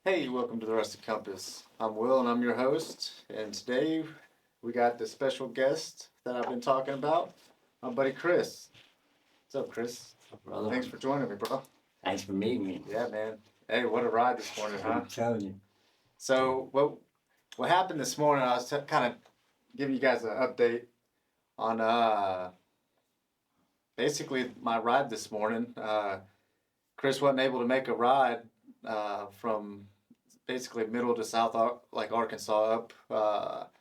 Hey, welcome to the Rusted Compass. I'm Will and I'm your host. And today we got the special guest that I've been talking about, my buddy Chris. What's up, Chris? Brother, Thanks for joining me, bro. thanks for meeting me. Yeah, man. Hey, what a ride this morning, huh? I'm telling you. So, what happened this morning? I was kind of giving you guys an update on basically my ride this morning. Chris wasn't able to make a ride from basically middle to south, like Arkansas, up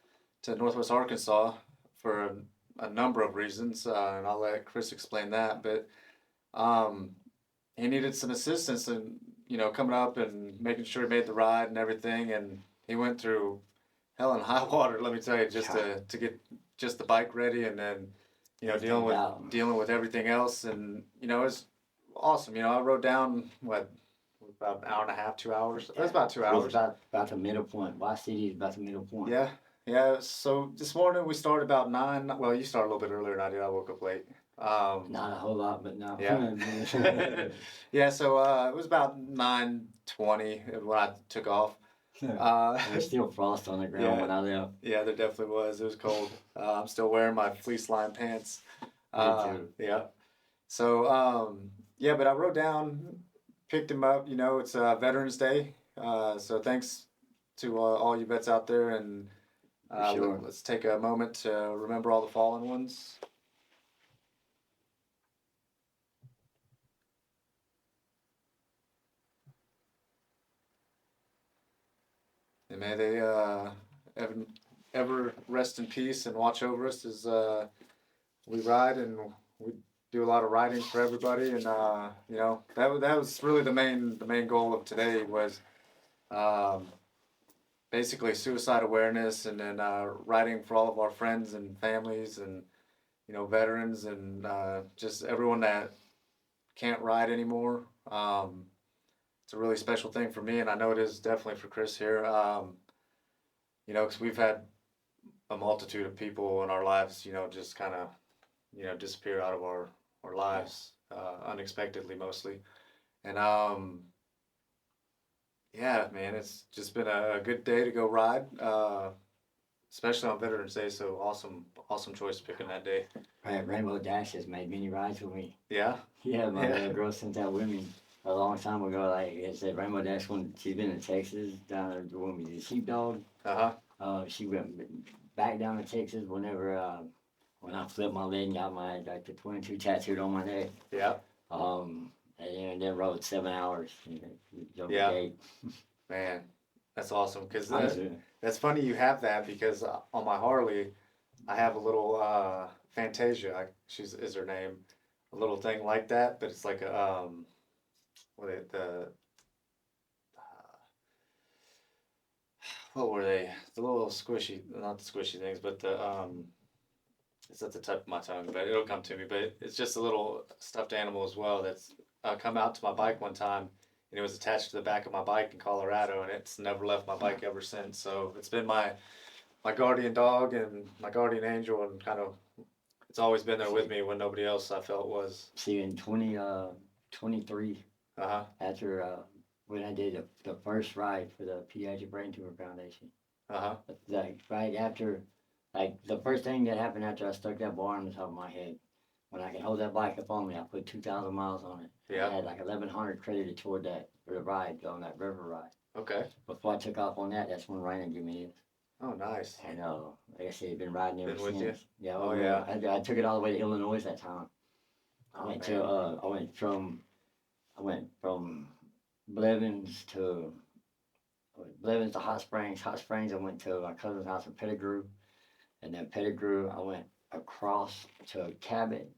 to northwest Arkansas for a number of reasons, and I'll let Chris explain that. But he needed some assistance in coming up and making sure he made the ride and everything, and he went through hell and high water. Let me tell you, just to get just the bike ready, and then dealing with everything else, and it's awesome. I rode down about an hour and a half, 2 hours. That's about 2 hours. It's about the middle point. Y City is about the middle point. Yeah. So this morning we started about 9. Well, you started a little bit earlier than I did. I woke up late. Not a whole lot, but no. Yeah. Yeah. So it was about 9:20 when I took off. There's still frost on the ground when I left. Yeah, there definitely was. It was cold. I'm still wearing my fleece lined pants. Me too. Yeah. So yeah, but I rode down, picked him up. It's Veterans Day, so thanks to all you vets out there, and Sure. let's take a moment to remember all the fallen ones. And may they ever, ever rest in peace and watch over us as we ride, and we do a lot of riding for everybody. And that was really the main goal of today was um, basically suicide awareness, and then riding for all of our friends and families, and veterans, and just everyone that can't ride anymore. It's a really special thing for me, and I know it is definitely for Chris here. Because we've had a multitude of people in our lives, just kind of, disappear out of our lives unexpectedly mostly. And yeah, man, it's just been a good day to go ride, especially on Veterans Day. So awesome choice picking that day. Right, Rainbow Dash has made many rides with me. Yeah. Yeah, my little girl sent that with me a long time ago. Like I said, Rainbow Dash, when she's been in Texas, down there when we did Sheepdog. She went back down to Texas whenever when I flipped my leg and got my the 22 tattooed on my neck. Yeah. And then rode 7 hours. Jumped Yeah. the gate. Man, that's awesome. Because Honestly. that's funny you have that, because on my Harley, I have a little Fantasia. Is her name, a little thing like that, but it's like a what were they? The little squishy, not the squishy things, but the it's at the tip of my tongue, but it'll come to me. But it's just a little stuffed animal as well that's come out to my bike one time, and it was attached to the back of my bike in Colorado, and it's never left my bike ever since. So it's been my guardian dog and my guardian angel, and kind of it's always been there with me when nobody else I felt was. See, in 2023, after when I did the first ride for the Pediatric Brain Tumor Foundation, like right after, like the first thing that happened after I stuck that bar on the top of my head, when I can hold that bike up on me, I put 2,000 miles on it. Yeah. I had like 1,100 credited toward that for the ride, on that river ride. Okay. Before I took off on that, that's when Raina gave me it. Oh, nice. And like I said, been riding ever Been with since. you? Yeah. Oh, yeah. I took it all the way to Illinois that time. I went from Blevins to Hot Springs. Hot Springs, I went to my cousin's house in Pettigrew, and then Pettigrew, I went across to Cabot,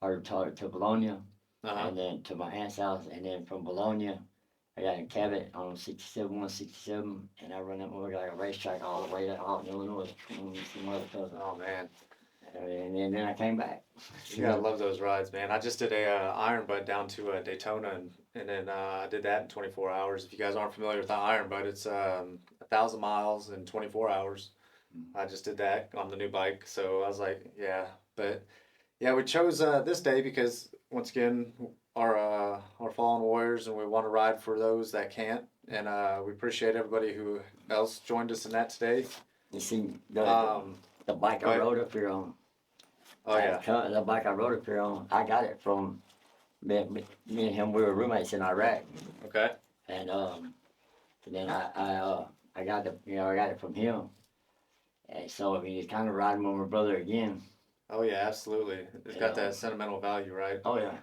or to Bologna, and then to my aunt's house, and then from Bologna, I got in Cabot on 167, and I run that motor like a racetrack all the way to out in Illinois. Some other cousin. Oh man. And then I came back. You gotta love those rides, man. I just did a Iron Butt down to Daytona, and then I did that in 24 hours. If you guys aren't familiar with the Iron Butt, it's 1,000 miles in 24 hours. I just did that on the new bike, so I was like, yeah. But yeah, we chose this day because once again, our fallen warriors, and we want to ride for those that can't. And we appreciate everybody who else joined us in that today. You see, Um, the bike go I ahead. rode up here on. Oh yeah. The bike I rode up here on, I got it from me and him. We were roommates in Iraq, Okay. and then I got I got it from him. And so I mean, it's kind of riding with my brother again. Oh yeah, absolutely. It's got that sentimental value, right? Oh yeah.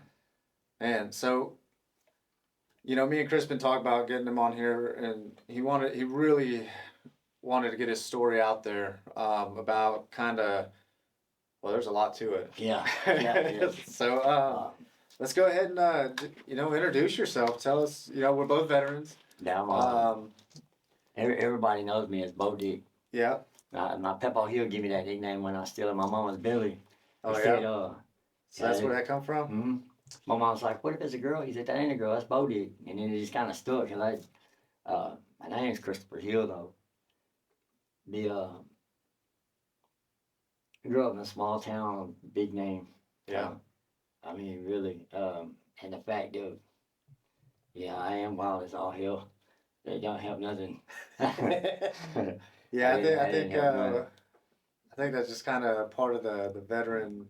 And so, me and Chris been talking about getting him on here, and he really wanted to get his story out there about kind of, well, there's a lot to it. Yeah. Yeah. So let's go ahead and introduce yourself. Tell us. We're both veterans. Yeah. Everybody knows me as Bo Dick. Yeah. My Peppo, he'll give me that nickname when I steal in my mama's belly. Oh He yeah. said, So that's where that come from. Mm-hmm. My mom's like, "What if it's a girl?" He said, "That ain't a girl. That's Bo Dick." And then it just kind of stuck. Cause my name's Christopher Hill though. Grew up in a small town, big name. Yeah. I mean, really. And the fact of, yeah, I am wild as all hell. They don't help nothing. Yeah, I I think that's just kind of part of the veteran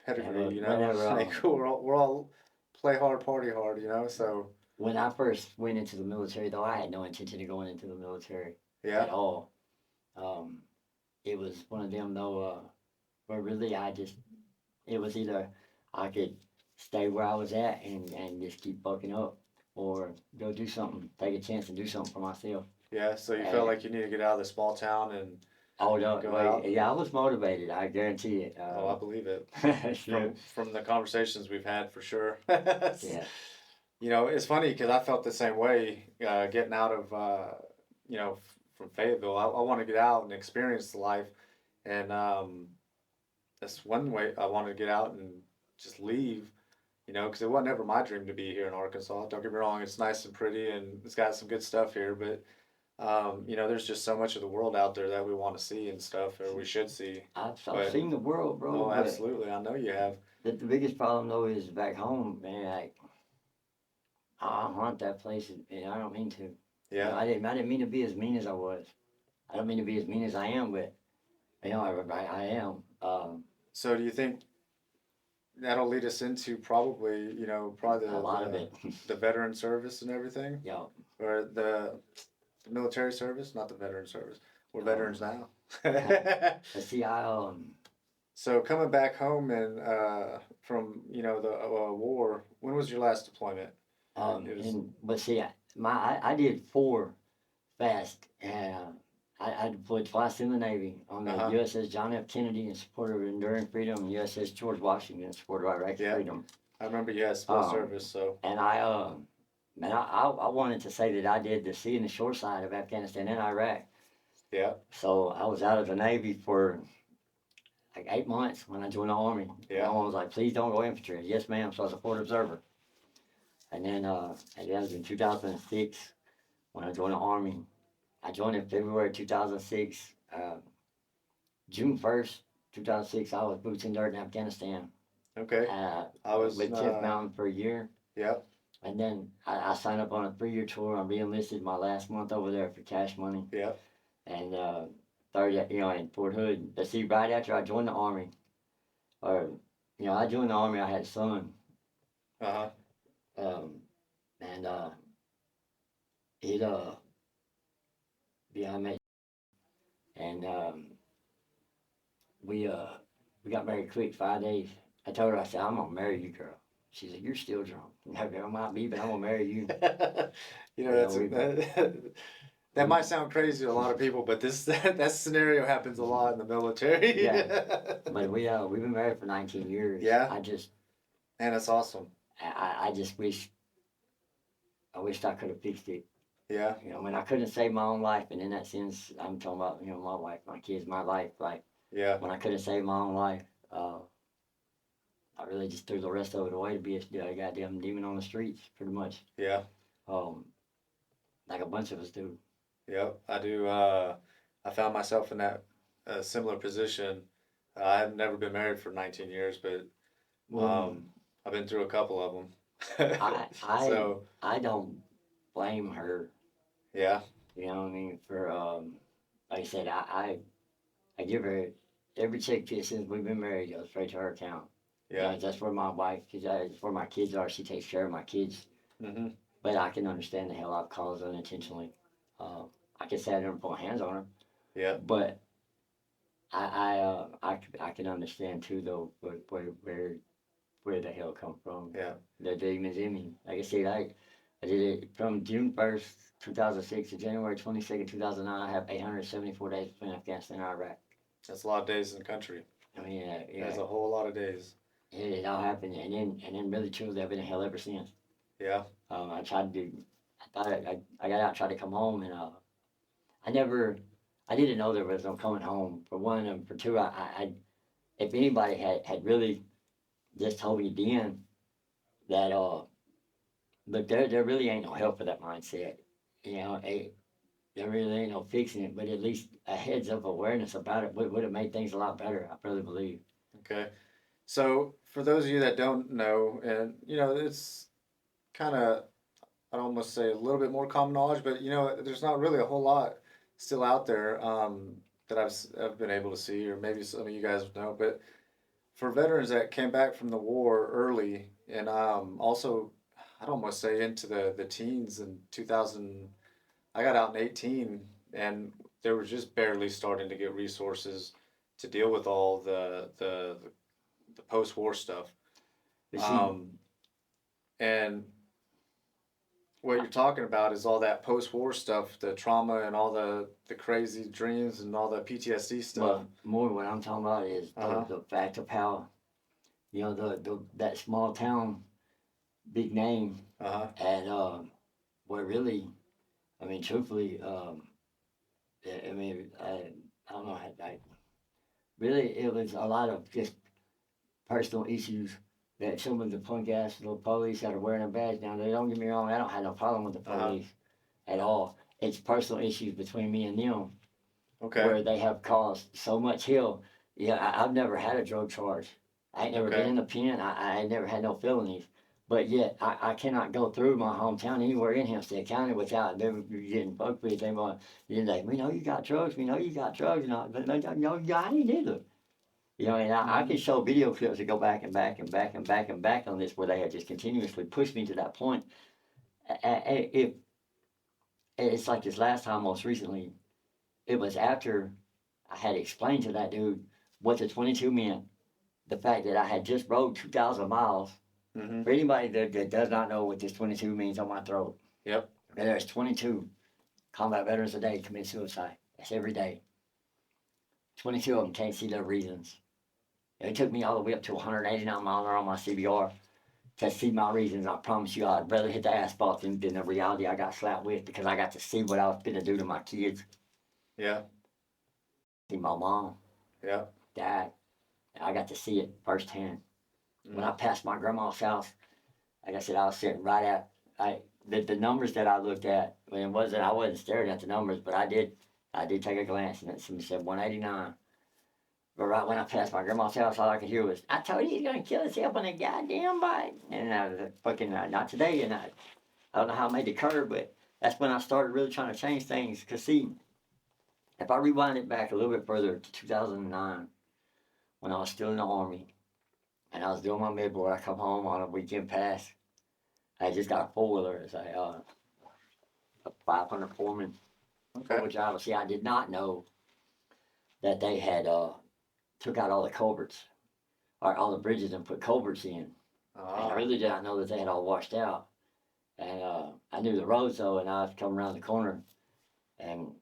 pedigree. whenever, Like we're all play hard, party hard. So when I first went into the military, though, I had no intention of going into the military yeah. at all. It was one of them though, where really it was either I could stay where I was at and just keep fucking up, or go do something, take a chance and do something for myself. Yeah, so you felt like you need to get out of the small town and Oh no, go out? yeah, I was motivated. I guarantee it. I believe it. So, From the conversations we've had, for sure. yeah, It's funny because I felt the same way getting out of from Fayetteville. I want to get out and experience life, and that's one way I wanted to get out and just leave. Because it wasn't ever my dream to be here in Arkansas. Don't get me wrong; it's nice and pretty, and it's got some good stuff here. But there's just so much of the world out there that we want to see and stuff, or we should see. I've But- seen the world, bro. Oh, but absolutely! I know you have. the biggest problem though is back home, man. Like, I haunt that place, and I don't mean to. Yeah. I didn't mean to be as mean as I was. I don't mean to be as mean as I am, but I am. So do you think that'll lead us into probably A lot of it. the veteran service and everything, Yeah. or the military service, not the veteran service. We're No. veterans now. But see, So coming back home and from the war, when was your last deployment? It was- but see, I did 4 fast, and I deployed twice in the Navy on the Uh-huh. USS John F. Kennedy in support of enduring freedom, and USS George Washington in support of Iraq's Yeah. freedom. I remember you had full service, so And I wanted to say that I did the sea and the shore side of Afghanistan and Iraq. yeah, So I was out of the Navy for like 8 months when I joined the Army. Yeah. My mom was like, "Please don't go infantry." Yes, ma'am. So I was a port observer. And then that was in 2006 when I joined the Army. I joined in February 2006. June 1st, 2006, I was boots and dirt in Afghanistan. okay, I was with 10th Mountain for a year. yeah, And then I signed up on a 3-year tour. I re-enlisted my last month over there for cash money. yeah, And started, in Fort Hood. But see, right after I joined the Army, I joined the Army, I had a son. uh-huh, And I met, and we got married quick, 5 days. I told her, I said, "I'm gonna marry you, girl." She said, "You're still drunk." No, girl, might be, but I'm gonna marry you. That might sound crazy to a lot of people, but that scenario happens a lot in the military. Yeah. But we've been married for 19 years. Yeah. And that's awesome. I just wish I could have fixed it. Yeah, When I couldn't save my own life, and in that sense, I'm talking about, my wife, my kids, my life. Like, yeah, when I couldn't save my own life, I really just threw the rest of it away to be a goddamn demon on the streets, pretty much. yeah, Like a bunch of us do. yep. I do. I found myself in that similar position. I've never been married for 19 years, but I've been through a couple of them. I So I don't blame her. yeah, You know what I mean? For like I said, I give her every check since we've been married goes straight to her account. You yeah. know, that's where my wife, cause that's where my kids are. She takes care of my kids. Hmm. But I can understand the hell I've caused unintentionally. Uh, I can say I didn't put hands on her, Yeah, but I can understand too though where the hell come from. yeah. The demons in me. Like I said, I did it from June 1st, 2006 to January 22nd, 2009. I have 874 days between Afghanistan and Iraq. That's a lot of days in the country. I mean, That's a whole lot of days. it all happened, and then really truly, I've been in hell ever since. Yeah. I tried to, I got out, tried to come home, and I never, I didn't know there was no coming home. For one, and for two, if anybody had really just told me then that, look, there really ain't no help for that mindset. You know, there really ain't no fixing it, but at least a heads up awareness about it would have made things a lot better. I really believe. Okay. So for those of you that don't know, and it's kind of, I'd almost say a little bit more common knowledge, but there's not really a whole lot still out there that I've been able to see, or maybe some of you guys know. But for veterans that came back from the war early, and also I'd almost say into the teens in 2000, I got out in 18, and they were just barely starting to get resources to deal with all the post war stuff. But see, Um, and what you're talking about is all that post-war stuff, the trauma and all the crazy dreams and all the PTSD stuff. well, more what I'm talking about is Uh-huh. the fact of how the that small town big name Uh-huh. and where really, I mean, truthfully, I mean, I don't know, really it was a lot of just personal issues that some of the punk ass little police that are wearing a badge now. They don't get me wrong, I don't have no problem with the Uh-huh. police at all. It's personal issues between me and them Okay. where they have caused so much hell. Yeah, I've never had a drug charge. I ain't never been Okay. in the pen. I ain't never had no felonies. But yet, I cannot go through my hometown anywhere in Hempstead County without them getting fucked with. They want, we know you got drugs. We know you got drugs. And all, but no, I ain't either. You know, and I Mm-hmm. can show video clips that go back and back and back and back and back on this where they have just continuously pushed me to that point. If it's like this last time, most recently, it was after I had explained to that dude what the 22 meant, the fact that I had just rode 2,000 miles. Mm-hmm. For anybody that does not know what this 22 means on my throat, Yep. there's 22 combat veterans a day commit suicide. That's every day. 22 of them can't see their reasons. It took me all the way up to 189 miles an hour on my CBR to see my reasons. I promise you, I'd rather hit the asphalt than the reality I got slapped with because I got to see what I was going to do to my kids. Yeah. See my mom, Yeah. dad. I got to see it firsthand. When I Mm-hmm. passed my grandma's house, like I said, I was sitting right at the numbers that I looked at. When it wasn't, I wasn't staring at the numbers, but I did take a glance and it said 189. But right when I passed my grandma's house, all I could hear was, "I told you he's gonna kill himself on a goddamn bike." And I was like, fucking not today. And I don't know how I made the curve, but that's when I started really trying to change things. Cause see, if I rewind it back a little bit further to 2009, when I was still in the army and I was doing my mid board, I come home on a weekend pass. I just got a four wheeler. It's a 500 Foreman Okay. four-wheel drive. See, I did not know that they had took out all the culverts or all the bridges and put culverts in. And I Ah. really did not know that they had all washed out. And I knew the roads though, and I was coming around the corner, and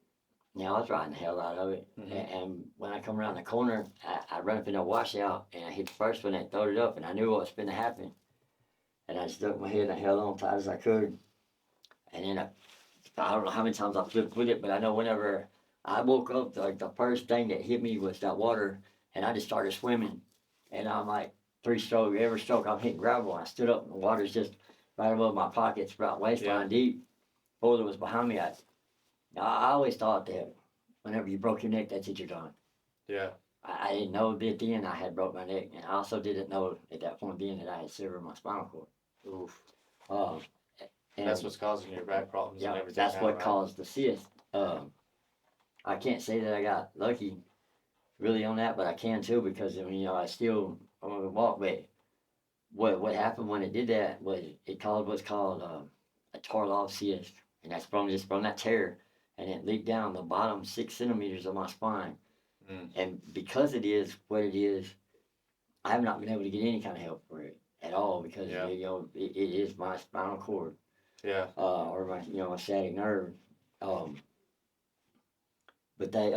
I was riding the hell out of it. Mm-hmm. And when I come around the corner, I run up in a washout, and I hit the first one and throwed it up, and I knew what was going to happen. And I stuck my head and I held on tight as I could. And then I don't know how many times I flipped with it, but I know whenever I woke up, like the first thing that hit me was that water, and I just started swimming. And I'm like, three stroke, every stroke I'm hitting gravel. I stood up, and the water's just right above my pockets, about waistline deep. Boulder was behind me. I always thought that whenever you broke your neck, that's it, you're done. Yeah. I didn't know that then I had broke my neck, and I also didn't know at that point then that I had severed my spinal cord. Oof. Um, and That's what's causing your back problems and yeah, everything that's now, what right? caused the cyst. I can't say that I got lucky really on that, but I can too because I mean, I still walk. But what happened when it did that was it caused what's called a Tarlov cyst, and that's from that tear, and it leaked down the bottom 6 centimeters of my spine. Mm. And because it is what it is, I have not been able to get any kind of help for it at all because Yeah. it is my spinal cord, Yeah. or my my sciatic nerve. Um, but that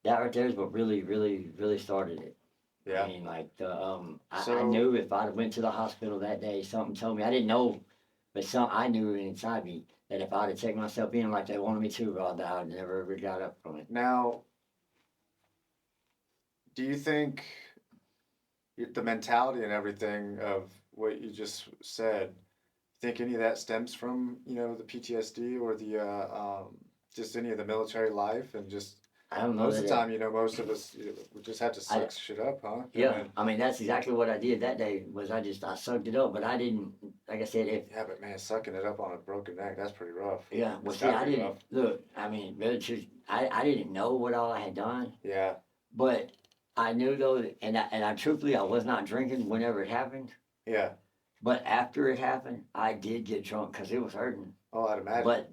right there is what really started it. Yeah. I mean, like I So knew if I went to the hospital that day, something told me I didn't know, but I knew inside me that if I'd have checked myself in like they wanted me to, I'd never ever got up from it. now, do you think the mentality and everything of what you just said, think any of that stems from, the PTSD or the just any of the military life and just I don't know most of that the time, most of us we just have to I, suck shit up, huh? yeah, I mean that's exactly what I did that day. Was I sucked it up, but I didn't. Like I said, if Yeah, but man, sucking it up on a broken neck, that's pretty rough. yeah, well, It's see, gotta I be didn't rough. look. I mean, really, I didn't know what all I had done, Yeah, but I knew though, and I truthfully, I was not drinking whenever it happened. yeah. But after it happened, I did get drunk because it was hurting. Oh, I'd imagine.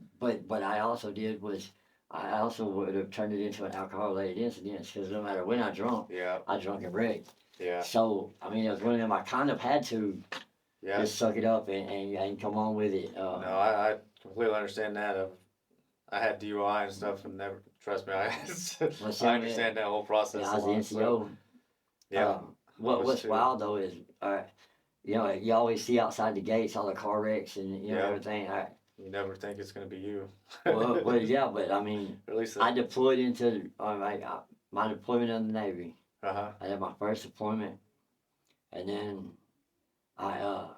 But I also did was I also would have turned it into an alcohol related incident because no matter when Yeah, I drunk and wrecked. yeah, So I mean, it was one of them. I kind of had to yeah. just suck it up and come on with it. No, I completely understand that. I had DUI and stuff, and never trust me. Well, I understand that whole process I a was the lot. So NCO. yeah, I was What's too. wild though is you always see outside the gates all the car wrecks and Yeah, everything. you never think it's gonna be you. Well, yeah, but I mean, Or at least I deployed into my deployment in the Navy. uh-huh. I had my first deployment, and then I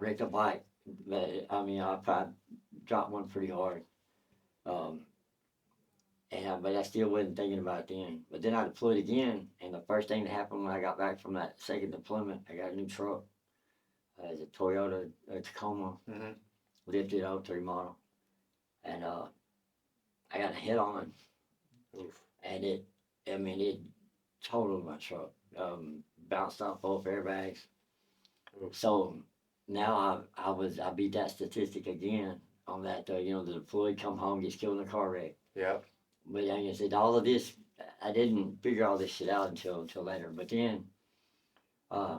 wrecked a bike. But I mean, I probably dropped one pretty hard. Um, but I still wasn't thinking about it then. But then I deployed again, and the first thing that happened when I got back from that second deployment, I got a new truck. It's a Toyota Tacoma Hmm. lifted 03 model, and I got a head on, Oof. and it totaled my truck. Bounced off both airbags. Oof. So now I beat that statistic again on that. The deployed come home gets killed in a car wreck. Yep. But like I said, all of this I didn't figure all this shit out until later. But uh,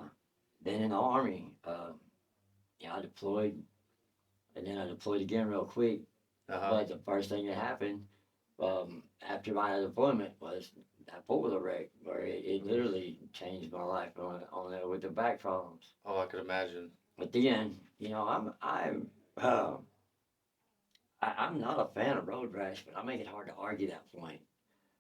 then in the army, I deployed, and then I deployed again real quick. Uh-huh. But the first thing that happened after my deployment was that boiler wreck, where it literally changed my life with the back problems. Oh, I could imagine. But then, uh, I'm not a fan of road rash, but I make it hard to argue that point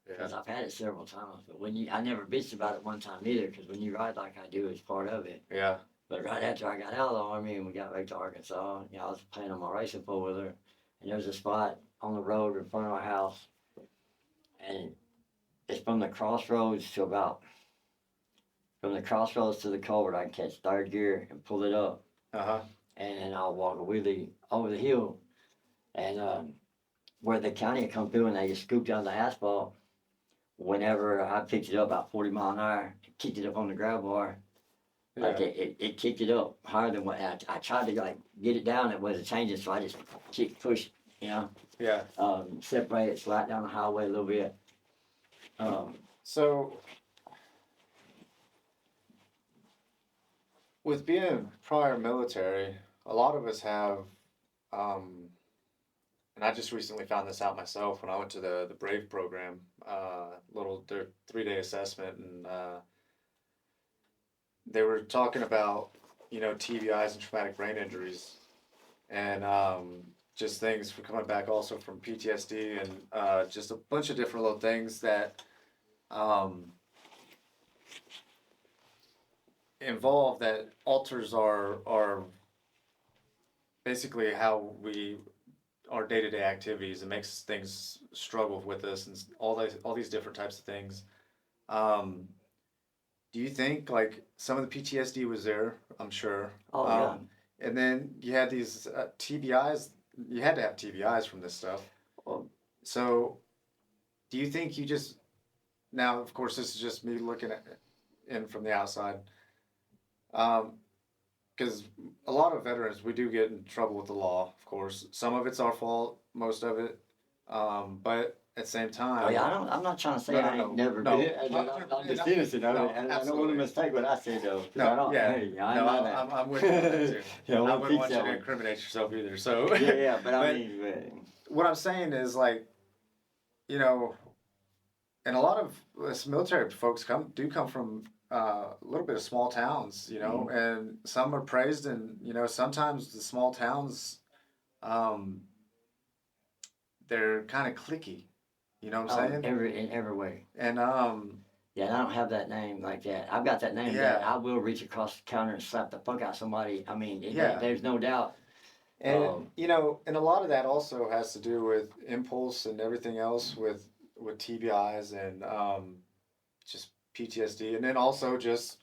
Yeah. because I've had it several times. But I never bitched about it one time either, because when you ride like I do, it's part of it. Yeah. But right after I got out of the army and we got back to Arkansas, I was playing on my racing four wheeler, and there was a spot on the road in front of our house, and it's from the crossroads to the culvert. I can catch third gear and pull it up, Uh-huh. and then I'll walk a wheelie over the hill, and where the county had come through and they just scooped down the asphalt. Whenever I picked it up about 40 mile an hour, kicked it up on the grab bar, like Yeah. it kicked it up higher than what I tried to like get it down. It wasn't changing, so I just push, Yeah. separate it, slide down the highway a little bit. So with being prior military, a lot of us have, um, and I just recently found this out myself when I went to the Brave program, their 3-day assessment, and they were talking about, TBIs and traumatic brain injuries, and just things for coming back also from PTSD, and just a bunch of different little things that um, involve that alters our basically how we our day to day activities and makes things struggle with us and all these different types of things. Um, do you think like some of the PTSD was there? I'm sure. Oh yeah. And then you had these TBIs. You had to have TBIs from this stuff. Well, So do you think you just now? Of course, this is just me looking at in from the outside. Because a lot of veterans, we do get in trouble with the law. Of course, some of it's our fault, most of it. But at the same oh time, yeah. I'm not trying to say no, no, I ain't no, never no. been. I'm just innocent of No, it, and I don't want to absolutely. mistake what I say though. 'Cause I No, don't. yeah. Hey, I No, know that. I'm with you on that too. Yeah, I I want to wouldn't teach want you that to one. incriminate yourself either. So, Yeah, yeah. But I but mean, what I'm saying is like, you know, and a lot of us military folks come from a little bit of small towns, you know, mm, and some are praised, and you know, sometimes the small towns, um, they're kind of cliquey. You know what I'm saying? in every way. And Yeah, and I don't have that name like that. I've got that name that yeah, I will reach across the counter and slap the fuck out of somebody. I mean, yeah. there's no doubt. And Um, you know, and a lot of that also has to do with impulse and everything else with TBIs and just PTSD, and then also just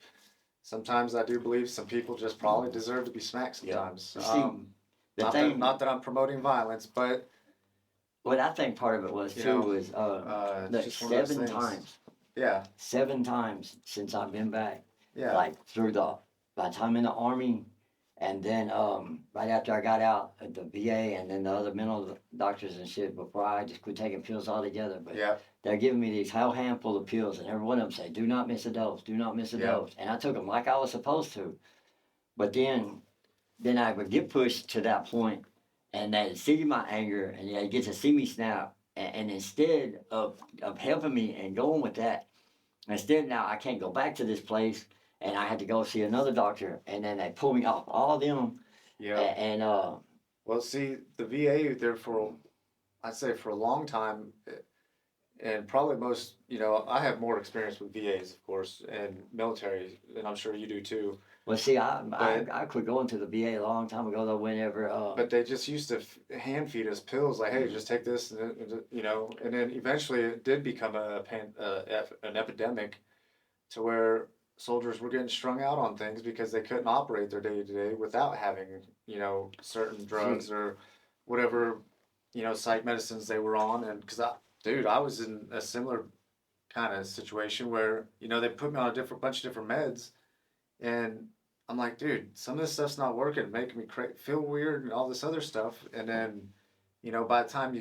sometimes I do believe some people just probably deserve to be smacked yeah. sometimes. You see, the Not thing, that I'm promoting violence, but what I think part of it was you too know, was it's look, just one of those seven things. times, Yeah, 7 times since I've been back, yeah, like through by the time in the army, and then right after I got out at the VA, and then the other mental doctors and shit before I just quit taking pills altogether. But yeah, they're giving me these whole handful of pills, and every one of them say, "Do not miss a dose. Do not miss a yeah, dose." And I took them like I was supposed to. But then I would get pushed to that point, and they'd see my anger, and they'd get to see me snap. And instead of helping me and going with that, instead now I can't go back to this place, and I had to go see another doctor, and then they pull me off all of them, yeah. and Well, see, the VA there for I'd say for a long time, and probably most, you know, I have more experience with VAs, of course, and military, and I'm sure you do too. well, see, I, I But I quit going to the VA a long time ago though. Whenever they just used to hand feed us pills like, hey, just take this, you know, and then eventually it did become an epidemic to where soldiers were getting strung out on things because they couldn't operate their day to day without having, you know, certain see, drugs or whatever, you know, psych medicines they were on. And because dude, I was in a similar kind of situation where, you know, they put me on a different bunch of different meds, and I'm like, dude, some of this stuff's not working, making me feel weird and all this other stuff. And then, you know, by the time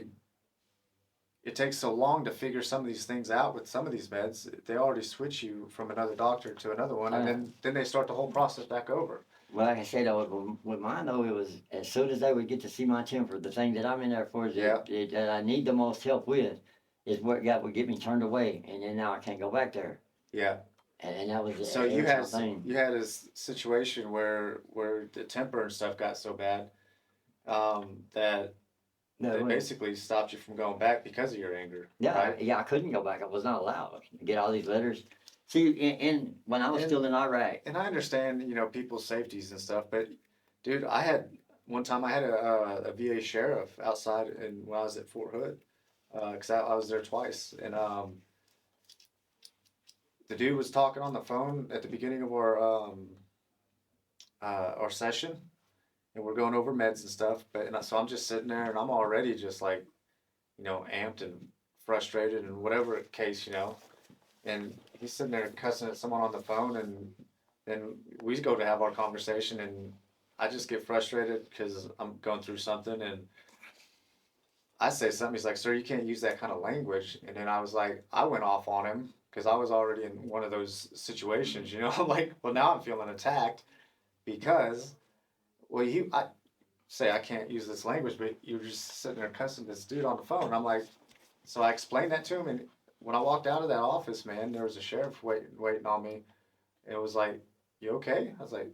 it takes so long to figure some of these things out with some of these meds, they already switch you from another doctor to another one, and uh, then they start the whole process back over. well, like I said, though, with mine though, it was as soon as they would get to see my temper, the thing that I'm in there for is Yeah, that I need the most help with, is what got would get me turned away, and then now I can't go back there, yeah. and that was So it was my thing. you had a situation where the temper and stuff got so bad that No, they basically stopped you from going back because of your anger, yeah, right? yeah, I couldn't go back. I was not allowed to get all these letters. See, in when I was And still in Iraq, and I understand, you know, people's safeties and stuff, but dude, I had one time I had a VA sheriff outside, and when I was at Fort Hood, because I was there twice, and the dude was talking on the phone at the beginning of our session, and we're going over meds and stuff, but so I'm just sitting there, and I'm already just like, you know, amped and frustrated and whatever case, you know, and he's sitting there cussing at someone on the phone, and then we go to have our conversation, and I just get frustrated because I'm going through something, and I say something. He's like, "Sir, you can't use that kind of language." And then I was like, I went off on him because I was already in one of those situations. You know, I'm like, well, now I'm feeling attacked because, well, I say I can't use this language, but you're just sitting there cussing this dude on the phone. I'm like, so I explained that to him, and when I walked out of that office, man, there was a sheriff waiting on me. And it was like, "You okay?" I was like,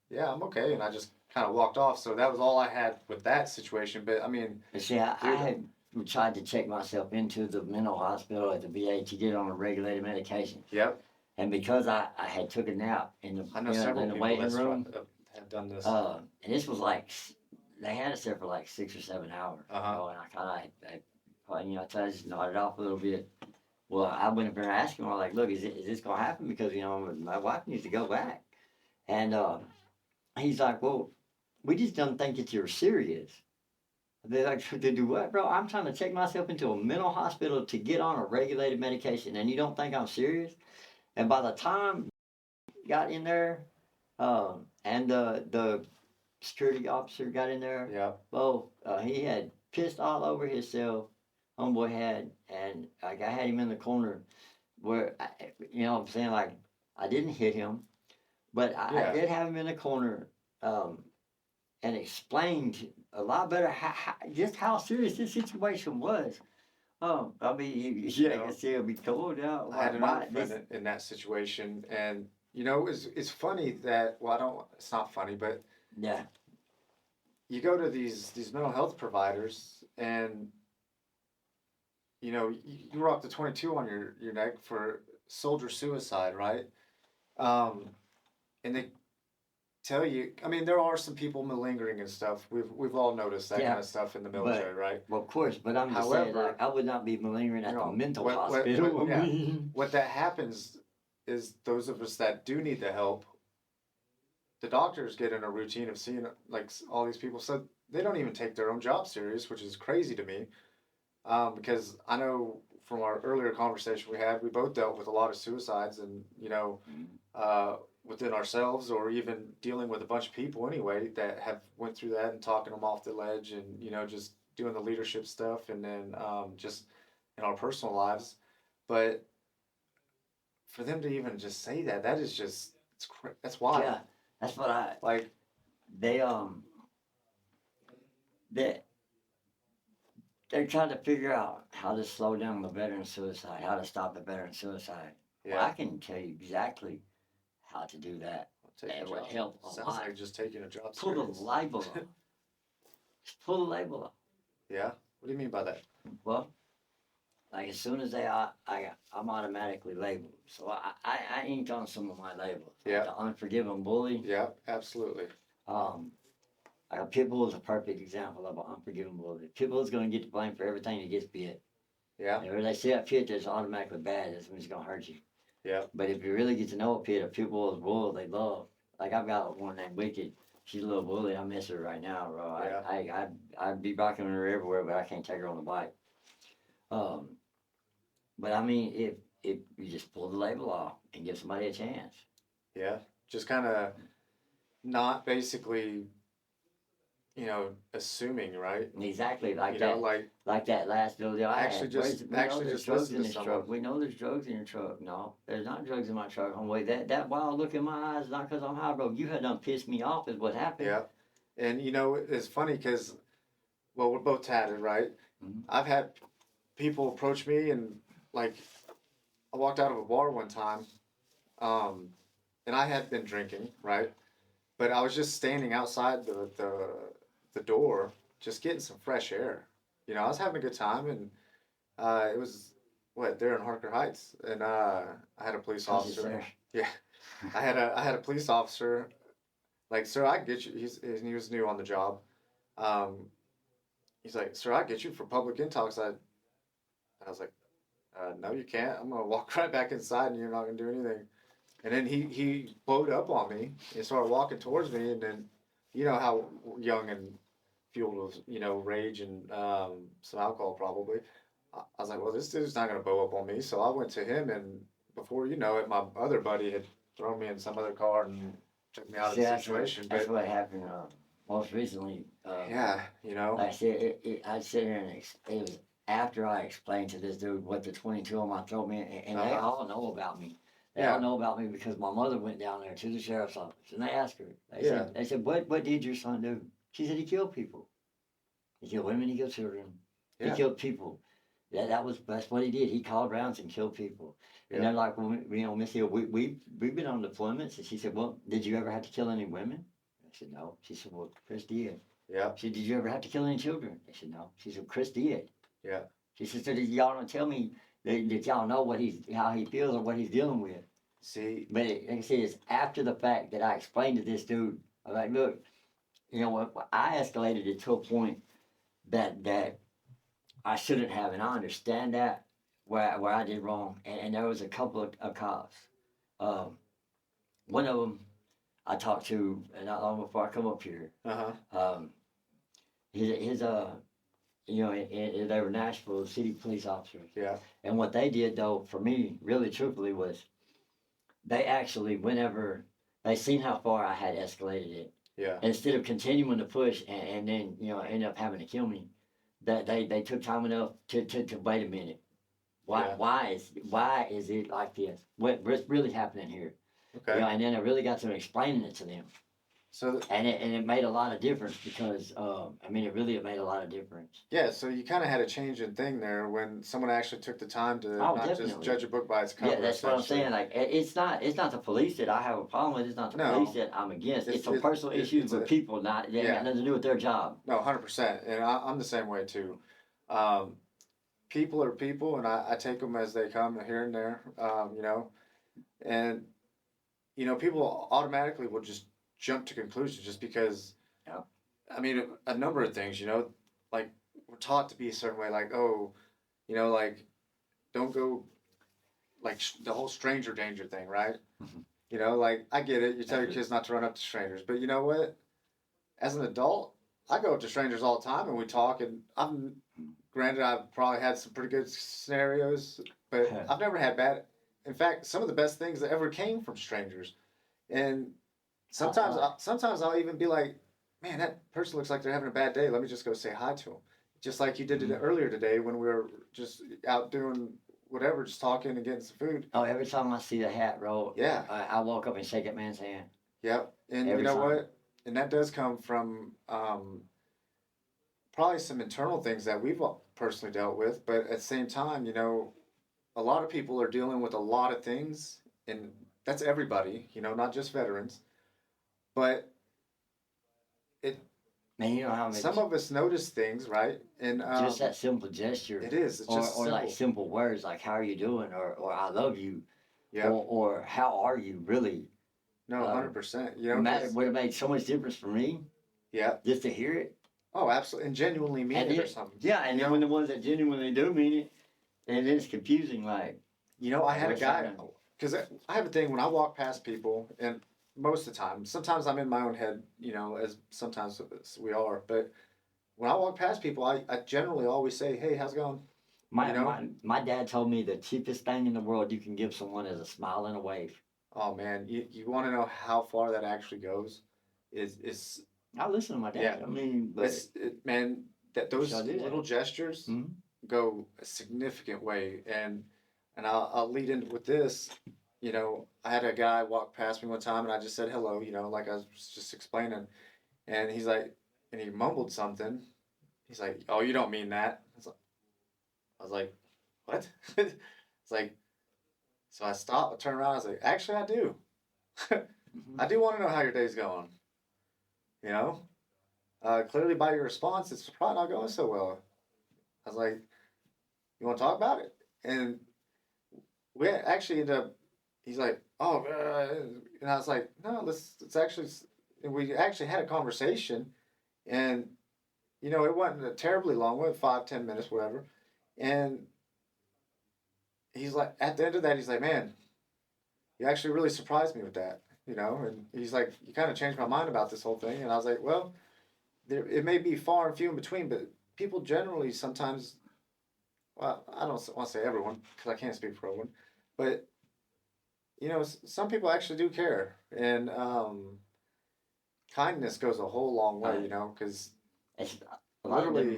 "Yeah, I'm okay," and I just kind of walked off. So that was all I had with that situation. But I mean, and see, I dude, had tried to check myself into the mental hospital at the VA to get on a regulated medication. yep, And because I had took a nap in the I know several in the people waiting room, have done this. and this was like they had us there for like 6 or 7 hours, Uh huh. and I kind of I probably I tried to just nod it off a little bit, Well, I went up there and asked him, I was like, look, is this going to happen? Because, my wife needs to go back. And he's like, well, we just don't think that you're serious. They're like, to do what, bro? I'm trying to check myself into a mental hospital to get on a regulated medication, and you don't think I'm serious? And by the time I got in there, and the security officer got in there, Yeah. well, he had pissed all over himself. Homeboy had, and like I had him in the corner where, what I'm saying, like I didn't hit him, but I Yeah. did have him in the corner, and explained a lot better just how serious this situation was. I mean, You like I know, said, it'll be cold out. I had another This, friend in that situation, and it's funny that, well, I don't. It's not funny, but yeah, you go to these mental health providers, and you were up to 22 on your neck for soldier suicide, right? Um, and they tell you, I mean, there are some people malingering and stuff. We've all noticed that yeah, kind of stuff in the military, right? well, of course, but I'm just saying, However, like, I would not be malingering at the mental hospital. what, yeah, what that happens is those of us that do need the help, the doctors get in a routine of seeing like all these people, so they don't even take their own job serious, which is crazy to me. Because I know from our earlier conversation we had, we both dealt with a lot of suicides, and uh, within ourselves, or even dealing with a bunch of people anyway that have went through that and talking them off the ledge, and just doing the leadership stuff, and then just in our personal lives. But for them to even just say that, that is just that's wild. Yeah, that's what Like, they, they, they're trying to figure out how to slow down the veteran suicide, how to stop the veteran suicide. Well, I yeah, can tell you exactly how to do that. take It a would job. help a Sounds lot. like just taking a job Pull serious. the label off. Just pull the label off. Yeah. What do you mean by that? Well, like as soon as I'm automatically labeled. So I inked on some of my labels. Like Yeah. the unforgiving bully. Yeah, absolutely. Like a pit bull is a perfect example of an unforgiving bully. Pit bull is going to get the blame for everything that gets bit. Yeah. Whenever they see a pit that's automatically bad, that's when it's going to hurt you. Yeah. But if you really get to know a pit bull is bull they love. Like I've got one named Wicked. She's a little bully. I miss her right now, bro. Yeah. I'd be rocking her everywhere, but I can't take her on the bike. Um, but I mean, if you just pull the label off and give somebody a chance. Yeah. Just kind of not basically, assuming, right? Exactly like You that. know, like Like that last video I actually had. just We know actually there's just drugs listen in to this someone. truck. We know there's drugs in your truck. No, there's not drugs in my truck. Homeboy, that wild look in my eyes is not because I'm high, bro. You had done pissed me off is what happened. Yeah. And it's funny because, well, we're both tatted, right? Mhm. I've had people approach me, and like I walked out of a bar one time, um, and I had been drinking, right? But I was just standing outside the door, just getting some fresh air. I was having a good time, and it was what there in Harker Heights, and I had a police How's it, officer. sir? Yeah, I had a police officer. Like, sir, I get you. He was new on the job. Um, he's like, sir, I get you for public intox. I was like, no, you can't. I'm gonna walk right back inside, and you're not gonna do anything. And then he blowed up on me and started walking towards me, and then you know how young and fueled with rage and some alcohol probably. I was like, well, this dude's not gonna blow up on me. So I went to him, and before you know it, my other buddy had thrown me in some other car and took me out of See, the situation. that's But what happened most recently. yeah, Like I said, I'd sit here and it was after I explained to this dude what the 22 on my throat meant, and they Uh-huh. all know about me. They Yeah. all know about me because my mother went down there to the sheriff's office and they asked her. Yeah. They said, what did your son do? She said he killed people. He killed women. He killed children. He Yeah. killed people. That's what he did. He called rounds and killed people. And Yeah. they're like, well, Miss Hill, we've been on deployments. And she said, well, did you ever have to kill any women? I said, no. She said, well, Chris did. Yeah. She said, did you ever have to kill any children? I said, no. She said, Chris did. Yeah. She said, so did y'all don't tell me that y'all know how he feels or what he's dealing with. See. But like I said, it's after the fact that I explained to this dude, I'm like, look, you know what? I escalated it to a point that I shouldn't have, and I understand that. where I did wrong, and there was a couple of cops. Um, One of them I talked to not long before I come up here. Uh huh. His they were Nashville city police officers, Yeah. and what they did though for me, really truthfully, was they actually whenever they seen how far I had escalated it, Yeah. instead of continuing to push and then end up having to kill me, that they took time enough to wait a minute. Why Yeah. why is it like this? What's really happening here? Okay. And then I really got to explaining it to them. So And it made a lot of difference because it made a lot of difference. yeah, so you kind of had a change in thing there when someone actually took the time to Oh, not just definitely. judge a book by its cover. Yeah, that's what I'm essentially. saying. Like it's not the police that I have a problem with. It's not the No. police that I'm against. It's some personal issues it's with people. Not they ain't yeah. got nothing to do with their job. No, 100%. And I'm the same way too. Um, People are people, and I take them as they come here and there. And people automatically will just jump to conclusions just because. Yeah. I mean, a number of things. Like we're taught to be a certain way. Like, oh, like don't go like the whole stranger danger thing, right? Like I get it. You tell your kids not to run up to strangers, but you know what? As an adult, I go up to strangers all the time and we talk. And granted, I've probably had some pretty good scenarios, but I've never had bad. In fact, some of the best things that ever came from strangers. And sometimes I'll even be like, man, that person looks like they're having a bad day. Let me just go say hi to them. Just like you did it earlier today when we were just out doing whatever, just talking and getting some food. Oh, every time I see the hat roll, Yeah. I walk up and shake that man's hand. Yep. And Every you know time. what? And that does come from probably some internal things that we've personally dealt with. But at the same time, a lot of people are dealing with a lot of things. And that's everybody, not just veterans. But it Man, you know how much some of us notice things, right? And just that simple gesture. it is. It's or just or simple. like simple words like how are you doing or I love you. Yeah. Or how are you really? No, 100%. Would have made so much difference for me. Yeah. Just to hear it. Oh, absolutely, and genuinely mean And it or something. Yeah, and then when the ones that genuinely do mean it, and then it's confusing. Like I had a what's guy happening? because I have a thing when I walk past people, and most of the time, sometimes I'm in my own head, as sometimes we are, but when I walk past people, I generally always say, "Hey, how's it going?" My dad told me the cheapest thing in the world you can give someone is a smile and a wave. Oh man, you want to know how far that actually goes? Is I listen to my dad. Yeah. I mean, but man, that those Shall I do that? little gestures Mhm. go a significant way, and I'll lead into with this. I had a guy walk past me one time, and I just said hello. Like I was just explaining, and he's like, and he mumbled something. He's like, "Oh, you don't mean that." I was like, "What?" It's like, so I stopped, I turned around, I was like, "Actually, I do. Mhm. I do want to know how your day's going." You know, clearly by your response, it's probably not going so well. I was like, "You want to talk about it?" And we actually ended up. He's like, "Oh," and I was like, "No, let's actually." And we actually had a conversation, and it wasn't a terribly long one, 5-10 minutes, whatever. And he's like, at the end of that, he's like, "Man, you actually really surprised me with that." And he's like, "You kind of changed my mind about this whole thing." And I was like, "Well, it may be far and few in between, but people generally sometimes, well, I don't want to say everyone because I can't speak for everyone, but some people actually do care, and kindness goes a whole long way, because It's a lot of literally,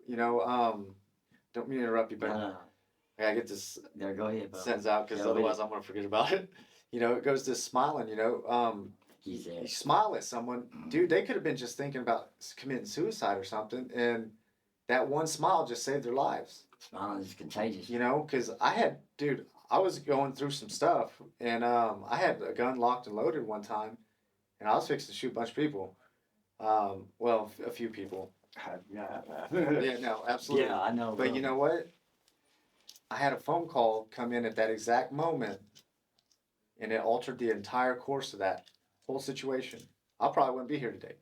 them. don't mean to interrupt you, but I gotta get this There, go ahead, bro. sentence out because Go ahead. otherwise I'm gonna forget about it. It goes to smiling. He's there. You smile at someone, dude. They could have been just thinking about committing suicide or something, and that one smile just saved their lives. Smiling is contagious. Because I was going through some stuff, and I had a gun locked and loaded one time, and I was fixing to shoot a bunch of people. Well, a few people. Yeah. Yeah, no, absolutely. Yeah, I know. But you know what? I had a phone call come in at that exact moment, and it altered the entire course of that whole situation. I probably wouldn't be here today.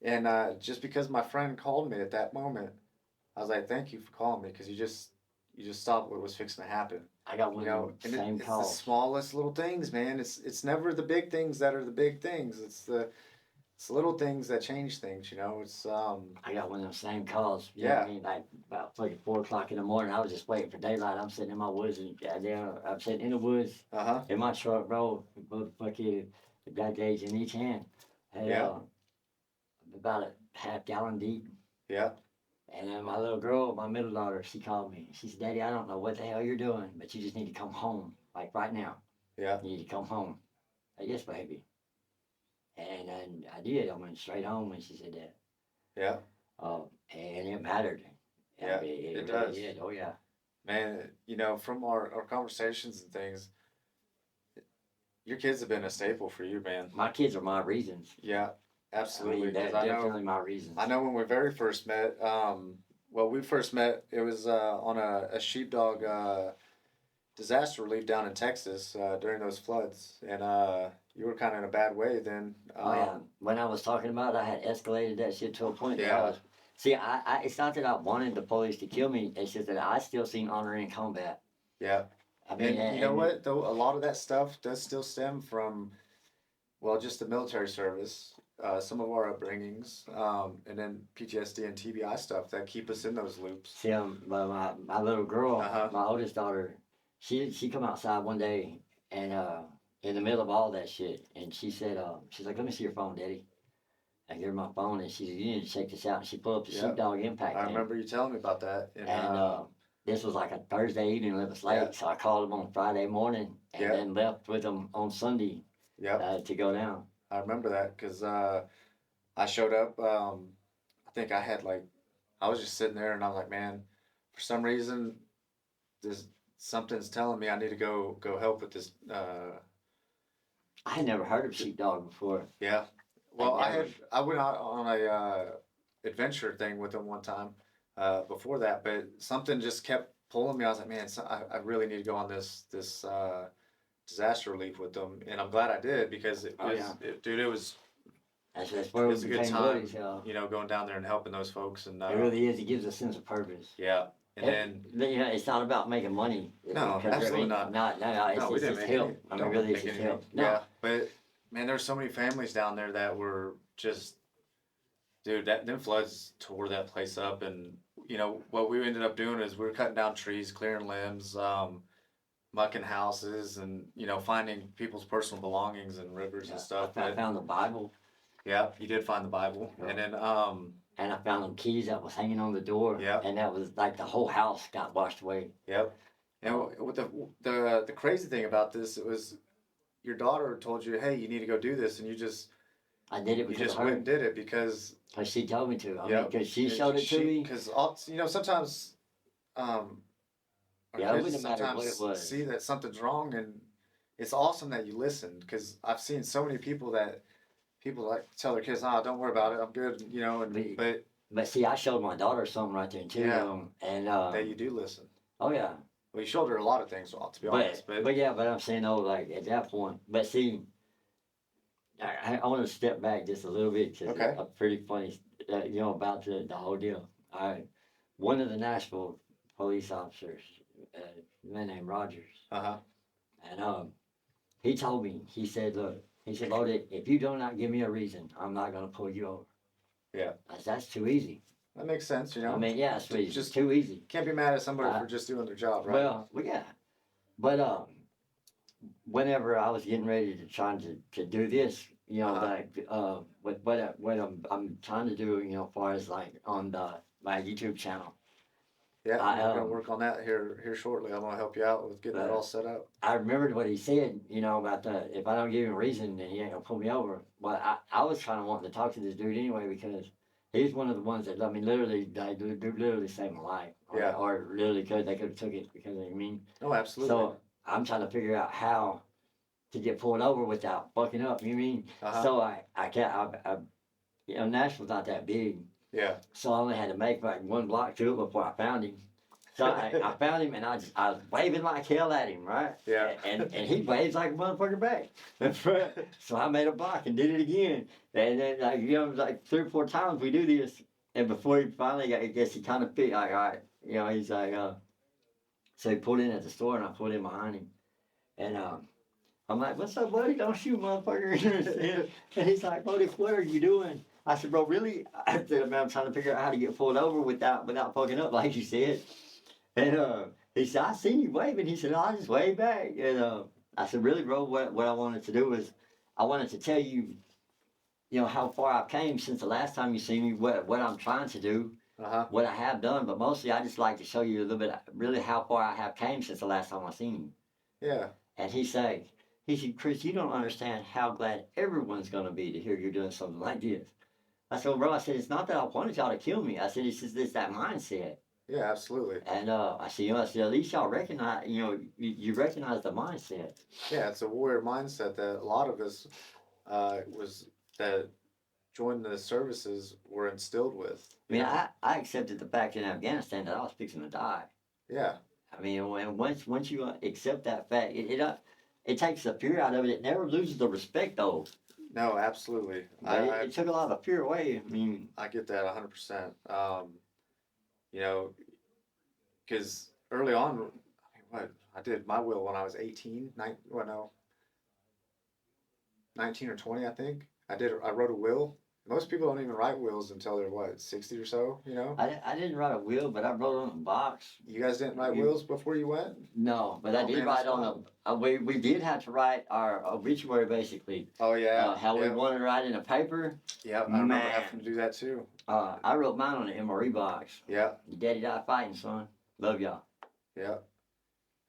And just because my friend called me at that moment, I was like, "Thank you for calling me," because you just stopped what was fixing to happen. I got one You of know, them and same it's the calls. smallest little things, man. It's never the big things that are the big things. It's the little things that change things. You know, it's I got one of them same calls. You know what yeah, I mean? Like about fucking 4 o'clock in the morning. I was just waiting for daylight. I'm sitting in my woods and goddamn, I'm sitting in the woods uh-huh, in my truck, bro. Both fucking got gauge in each hand. Had yeah, about a half gallon deep. yeah, And then my little girl, my middle daughter, she called me. She said, "Daddy, I don't know what the hell you're doing, but you just need to come home. Like right now. yeah, You need to come home." I yes, baby. And then I did. I went straight home when she said that. yeah, And it mattered. I yeah. mean, It it really does, did. Oh yeah. man. You know, from our conversations and things, your kids have been a staple for you, man. My kids are my reasons. Yeah, I absolutely. mean, Because they're definitely my reasons. I know when we very first met. Well, we first met. It was on a sheepdog disaster relief down in Texas during those floods, and you were kind of in a bad way then. Oh yeah. When I was talking about it, I had escalated that shit to a point that I Yeah. was. See, it's not that I wanted the police to kill me. It's just that I still seen honor in combat. Yeah. I mean, And you know what? Though a lot of that stuff does still stem from, well, just the military service, some of our upbringings, and then PTSD and TBI stuff that keep us in those loops. see, my little girl, Uh-huh. my oldest daughter, she come outside one day and in the middle of all that shit, and she said, she's like, "Let me see your phone, Daddy." I give her my phone, and she said, "You need to check this out." And she pulled up the Yep. sheepdog impact I thing. remember you telling me about that. And this was like a Thursday evening, it was late, Yeah. so I called them on Friday morning and Yeah. then left with them on Sunday Yep. to go down. I remember that because I showed up. I think I had like, I was just sitting there and I'm like, man, for some reason, this something's telling me I need to go help with this. I had never heard of sheepdog before. Yeah. Well, never- I went out on a adventure thing with them one time before that, but something just kept pulling me. I was like, man, I really need to go on this disaster relief with them, and I'm glad I did because Oh, yeah. dude, it was That's where it we was a good became time. buddies. You know, going down there and helping those folks, and It really is. It gives a sense of purpose. yeah, and then But, you know, it's not about making money. no, Because, absolutely I mean, not. No, No, we it's didn't just make help. any. I mean, Don't really, make it's just any. help. No. Yeah, but man, there's so many families down there that were just, dude, that them floods tore that place up, and you know what we ended up doing is we were cutting down trees, clearing limbs, mucking houses, and you know finding people's personal belongings and rivers and stuff. I found the Bible. Yeah, you did find the Bible, Yeah. and then And I found them keys that was hanging on the door. Yeah. And that was like the whole house got washed away. yep. And with the crazy thing about this, it was your daughter told you, hey, you need to go do this, and I did it you because just of her. went and did it because Because she told me to. I Yep. mean, because she showed it to me. Because you know sometimes our Yeah, it kids wouldn't matter what sometimes it was. see that something's wrong, and it's awesome that you listen. Because I've seen so many people like tell their kids, "Ah, don't worry about it, I'm good," you know. And but But see, I showed my daughter something right there too. Yeah. And that you do listen. oh yeah. Well, you showed her a lot of things, to be honest. But yeah, but I'm saying though, like at that point. But see, I want to step back just a little bit because Okay. it's pretty funny, you know, about the whole deal. All right, one of the Nashville police officers, a man named Rogers, Uh-huh. and he told me, he said, look, he said, Lord, if you do not give me a reason, I'm not gonna pull you over. Yeah. That's too easy. That makes sense, you know. I mean, yeah, it's too easy. Just- too easy. Can't be mad at somebody for just doing their job, right? Well, yeah, but whenever I was getting ready to try to do this, you know, Uh-huh. like what I'm trying to do, you know, as far as like on my YouTube channel, Yeah, I, we're gonna work on that here shortly. I'm gonna help you out with getting that all set up. I remembered what he said, you know, about if I don't give him a reason, then he ain't gonna pull me over. But I was kind of wanting to talk to this dude anyway because he's one of the ones that, I mean, literally, they literally saved my life. Yeah. Or literally they could have took it because I mean. Oh, absolutely. So I'm trying to figure out how to get pulled over without fucking up. You mean? Uh-huh. So I can't. You know, Nashville's not that big, Yeah. so I only had to make like one block to it before I found him. So I found him and I was waving like hell at him, right? Yeah. And he waves like a motherfucker back. So I made a block and did it again. And then like, you know, like 3 or 4 times we do this. And before he finally got, I guess he kind of figured, like, all right, you know, he's like, So he pulled in at the store, and I pulled in behind him, and I'm like, "What's up, buddy? Don't shoot, motherfucker!" And he's like, "Buddy, what are you doing?" I said, "Bro, really?" I said, "Man, I'm trying to figure out how to get pulled over without fucking up, like you said." And he said, "I seen you waving." He said, "No, I just waved back." And I said, "Really, bro? What I wanted to do was, I wanted to tell you, how far I've came since the last time you seen me. What I'm trying to do, Uh-huh. what I have done, but mostly I just like to show you a little bit, really how far I have came since the last time I seen you." Yeah. And he said, "Chris, you don't understand how glad everyone's gonna be to hear you're doing something like this." I said, "Well, bro," I said, "It's not that I wanted y'all to kill me." I said, "It's just that mindset." Yeah, absolutely. And I said, "At least y'all recognize, you recognize the mindset." Yeah, it's a warrior mindset that a lot of us was that joined the services were instilled with. I mean, I accepted the fact in Afghanistan that I was fixing to die. Yeah. I mean, once you accept that fact, it takes the fear out of it. It never loses the respect, though. No, absolutely. But it took a lot of fear away. I mean, I get that 100%. You know, because early on, I mean, what I did my will when I was 18, 19 or 20, I think. I wrote a will. Most people don't even write wills until they're what, 60 or so, you know? I didn't write a will, but I wrote on a box. You guys didn't write wills before you went? No, but I Oh, did man, write that's on we did have to write our obituary, basically. Oh, yeah. How we Yep. wanted to write in a paper. Yep, I remember Man. having to do that too. I wrote mine on the MRE box. Yeah, Your daddy died fighting, son. Love y'all. yeah.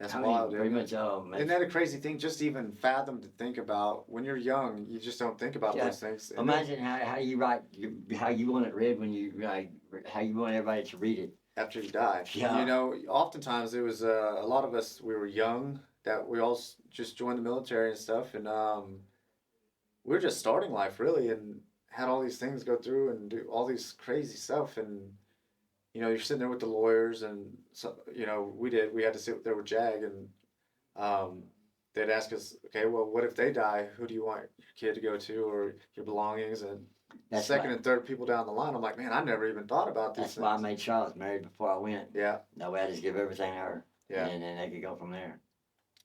That's I wild, mean, pretty isn't it? much, Isn't that a crazy thing just to even fathom to think about? When you're young, you just don't think about Yeah. those things. And imagine how you write, how you want it read when you write, how you want everybody to read it. after you die. Yeah. You know, oftentimes it was a lot of us, we were young, that we all just joined the military and stuff, and we were just starting life really, and had all these things go through and do all these crazy stuff, and you're sitting there with the lawyers, and so we had to sit there with Jag, and they'd ask us, okay, well, what if they die? Who do you want your kid to go to, or your belongings? And That's second why, and third people down the line, I'm like, man, I never even thought about these that's why I things. made sure I was married before I went. Yeah, That way I just give everything to her. yeah, And then they could go from there.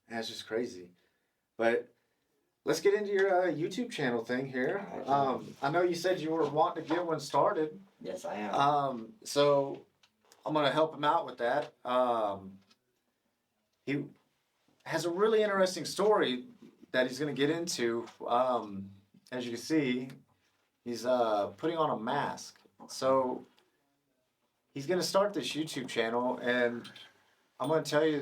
that's just crazy. But let's get into your YouTube channel thing here. I know you said you were wanting to get one started. Yes, I am. So I'm gonna help him out with that. He has a really interesting story that he's gonna get into. As you can see, he's putting on a mask. So he's gonna start this YouTube channel, and I'm gonna tell you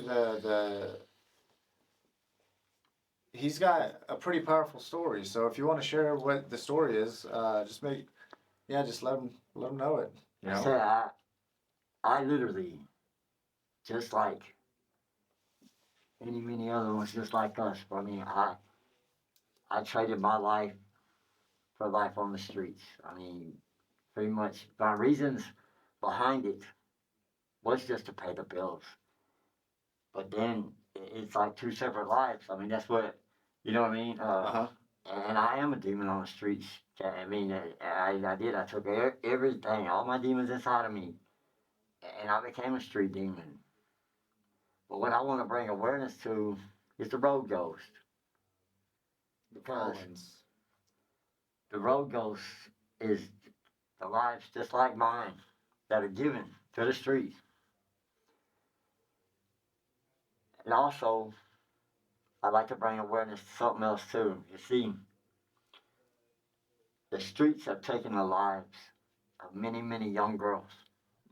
he's got a pretty powerful story. So if you want to share what the story is, just let him know it. You know? So I literally, just like many other ones, just like us. I mean, I traded my life for life on the streets. I mean, pretty much my reasons behind it was just to pay the bills. But then it's like two separate lives. I mean, that's what, you know what I mean? Uh-huh. And I am a demon on the streets. I mean, I did. I took everything, all my demons inside of me, and I became a street demon. But what I want to bring awareness to is the road ghost. Because Owens. the road ghost is the lives just like mine that are given to the streets. And also, I'd like to bring awareness to something else too. You see, the streets have taken the lives of many young girls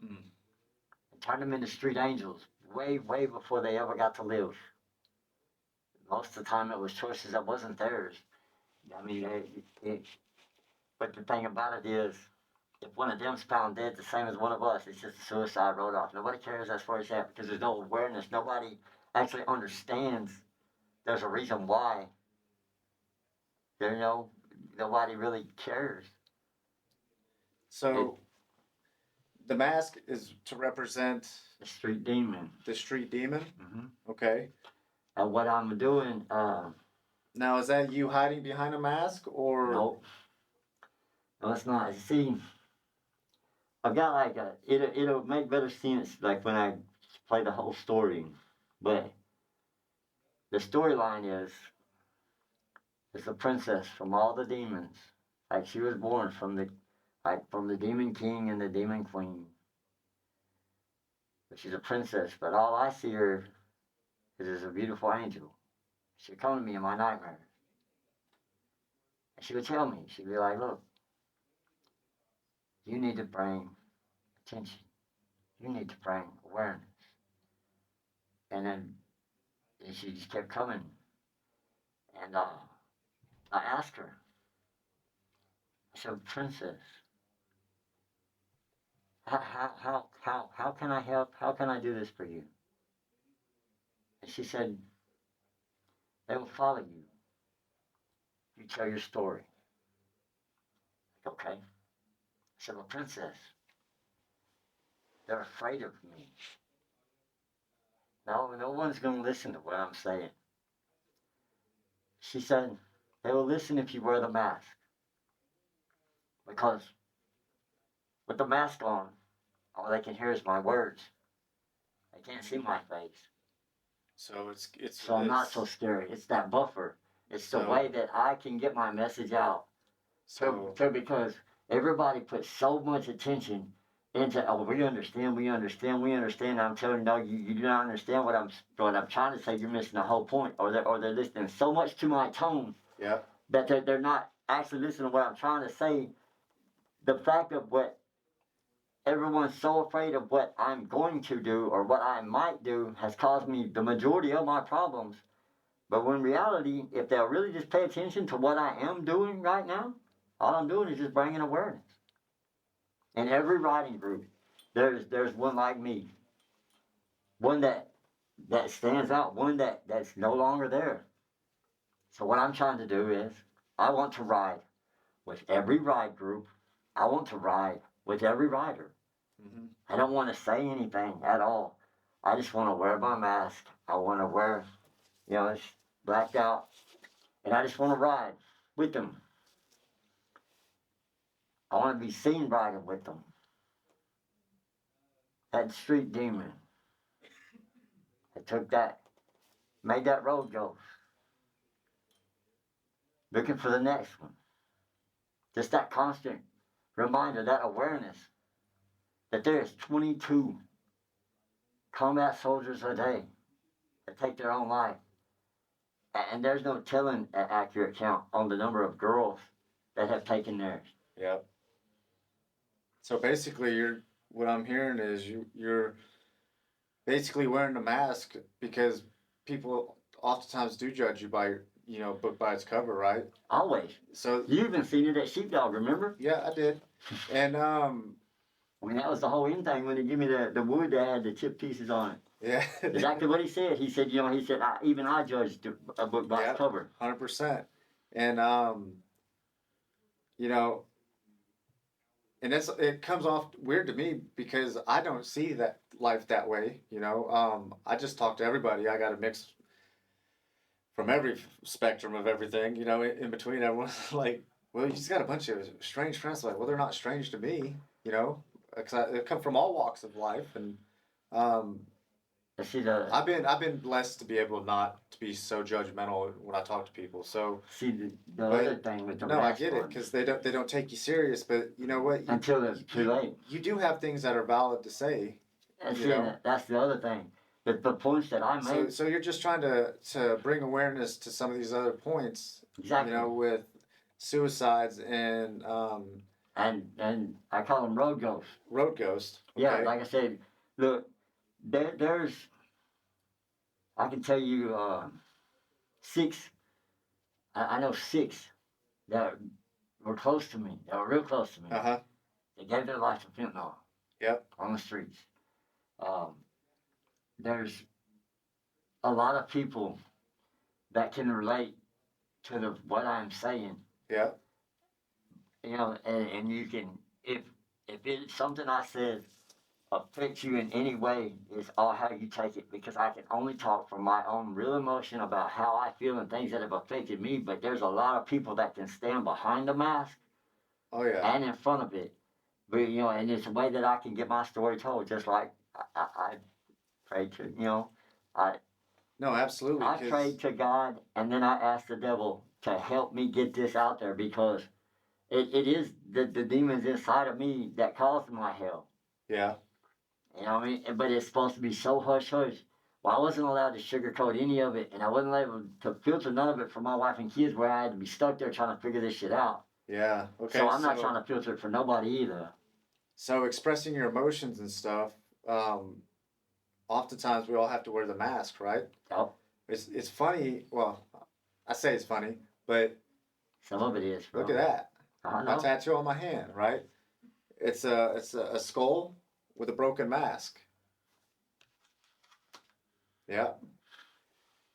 Mm. and turned them into street angels way before they ever got to live. Most of the time, it was choices that wasn't theirs. I mean, but the thing about it is, if one of them's found dead the same as one of us, it's just a suicide wrote off. Nobody cares as far as that because there's no awareness. Nobody actually understands there's a reason why. Nobody really cares. So the mask is to represent The street demon. the street demon. Mm-hmm. Okay. And what I'm doing, Now is that you hiding behind a mask, or nope. No, it's not. You see, I've got like it'll make better sense like when I play the whole story. But the storyline is it's a princess from all the demons. Like she was born from the demon king and the demon queen. But she's a princess. But all I see her is as a beautiful angel. She'd come to me in my nightmares. And she would tell me, she'd be like, look, you need to bring attention. You need to bring awareness. And then and she just kept coming. And I asked her, I said, princess, how can I help? How can I do this for you? And she said, they will follow you. You tell your story. Okay. I said, well, princess, they're afraid of me. No one's going to listen to what I'm saying. She said, they will listen if you wear the mask. Because with the mask on, all they can hear is my words. They can't see my face. So So I'm not so scary. It's that buffer. It's the way that I can get my message out. So because everybody puts so much attention into, oh, we understand. I'm telling you, no, you do not understand what I'm trying to say. You're missing the whole point, or they're listening so much to my tone that they're not actually listening to what I'm trying to say. The fact of what everyone's so afraid of what I'm going to do or what I might do has caused me the majority of my problems. But when reality, if they'll really just pay attention to what I am doing right now, all I'm doing is just bringing awareness. In every writing group, there's one like me, one that stands out, one that's no longer there. So what I'm trying to do is, I want to ride with every ride group. I want to ride with every rider. Mm-hmm. I don't want to say anything at all. I just want to wear my mask. I want to wear, it's blacked out, and I just want to ride with them. I want to be seen riding with them. That street demon that took that, made that road go. Looking for the next one. Just that constant reminder, that awareness that there is 22 combat soldiers a day that take their own life. And there's no telling an accurate count on the number of girls that have taken theirs. Yep. So basically, what I'm hearing is you're basically wearing a mask because people oftentimes do judge you by book by its cover, right? Always. So you even seen it at Sheepdog, remember? Yeah, I did. And I mean, that was the whole end thing when they give me the wood that had the chip pieces on it. Yeah. Exactly what he said. He said, even I judged a book by its cover. 100%. And and it comes off weird to me because I don't see that life that way. I just talk to everybody. I got a mix from every spectrum of everything. In between everyone's like, well, you just got a bunch of strange friends. Like, well, they're not strange to me. Because they come from all walks of life, and I've been blessed to be able not to be so judgmental when I talk to people. So the other thing with the I get it because they don't take you serious. But you know what? Until it's too late. You do have things that are valid to say. That's the other thing. The points that I made. So you're just trying to bring awareness to some of these other points. Exactly. With suicides and I call them road ghosts. Road ghosts. Okay. Yeah, like I said, look, there's I can tell you 6. I know 6 that were close to me. That were real close to me. They gave their life to fentanyl. Yep. On the streets. There's a lot of people that can relate to what I'm saying. Yeah. And you can, if it's something I said affects you in any way, it's all how you take it, because I can only talk from my own real emotion about how I feel and things that have affected me, but there's a lot of people that can stand behind the mask. Oh, yeah. And in front of it. But, and it's a way that I can get my story told, just like I prayed to, No, absolutely. I 'Cause- prayed to God, and then I asked the devil to help me get this out there because it is the demons inside of me that caused my hell. yeah, You know what I mean? But it's supposed to be so hush hush. Well, I wasn't allowed to sugarcoat any of it, and I wasn't able to filter none of it for my wife and kids, where I had to be stuck there trying to figure this shit out. yeah. Okay. So I'm not trying to filter it for nobody either. So expressing your emotions and stuff. Oftentimes we all have to wear the mask, right? Yep. It's funny. Well, I say it's funny, but Some of it is, bro. look at that. I My know. tattoo on my hand, right? It's a skull with a broken mask. Yeah.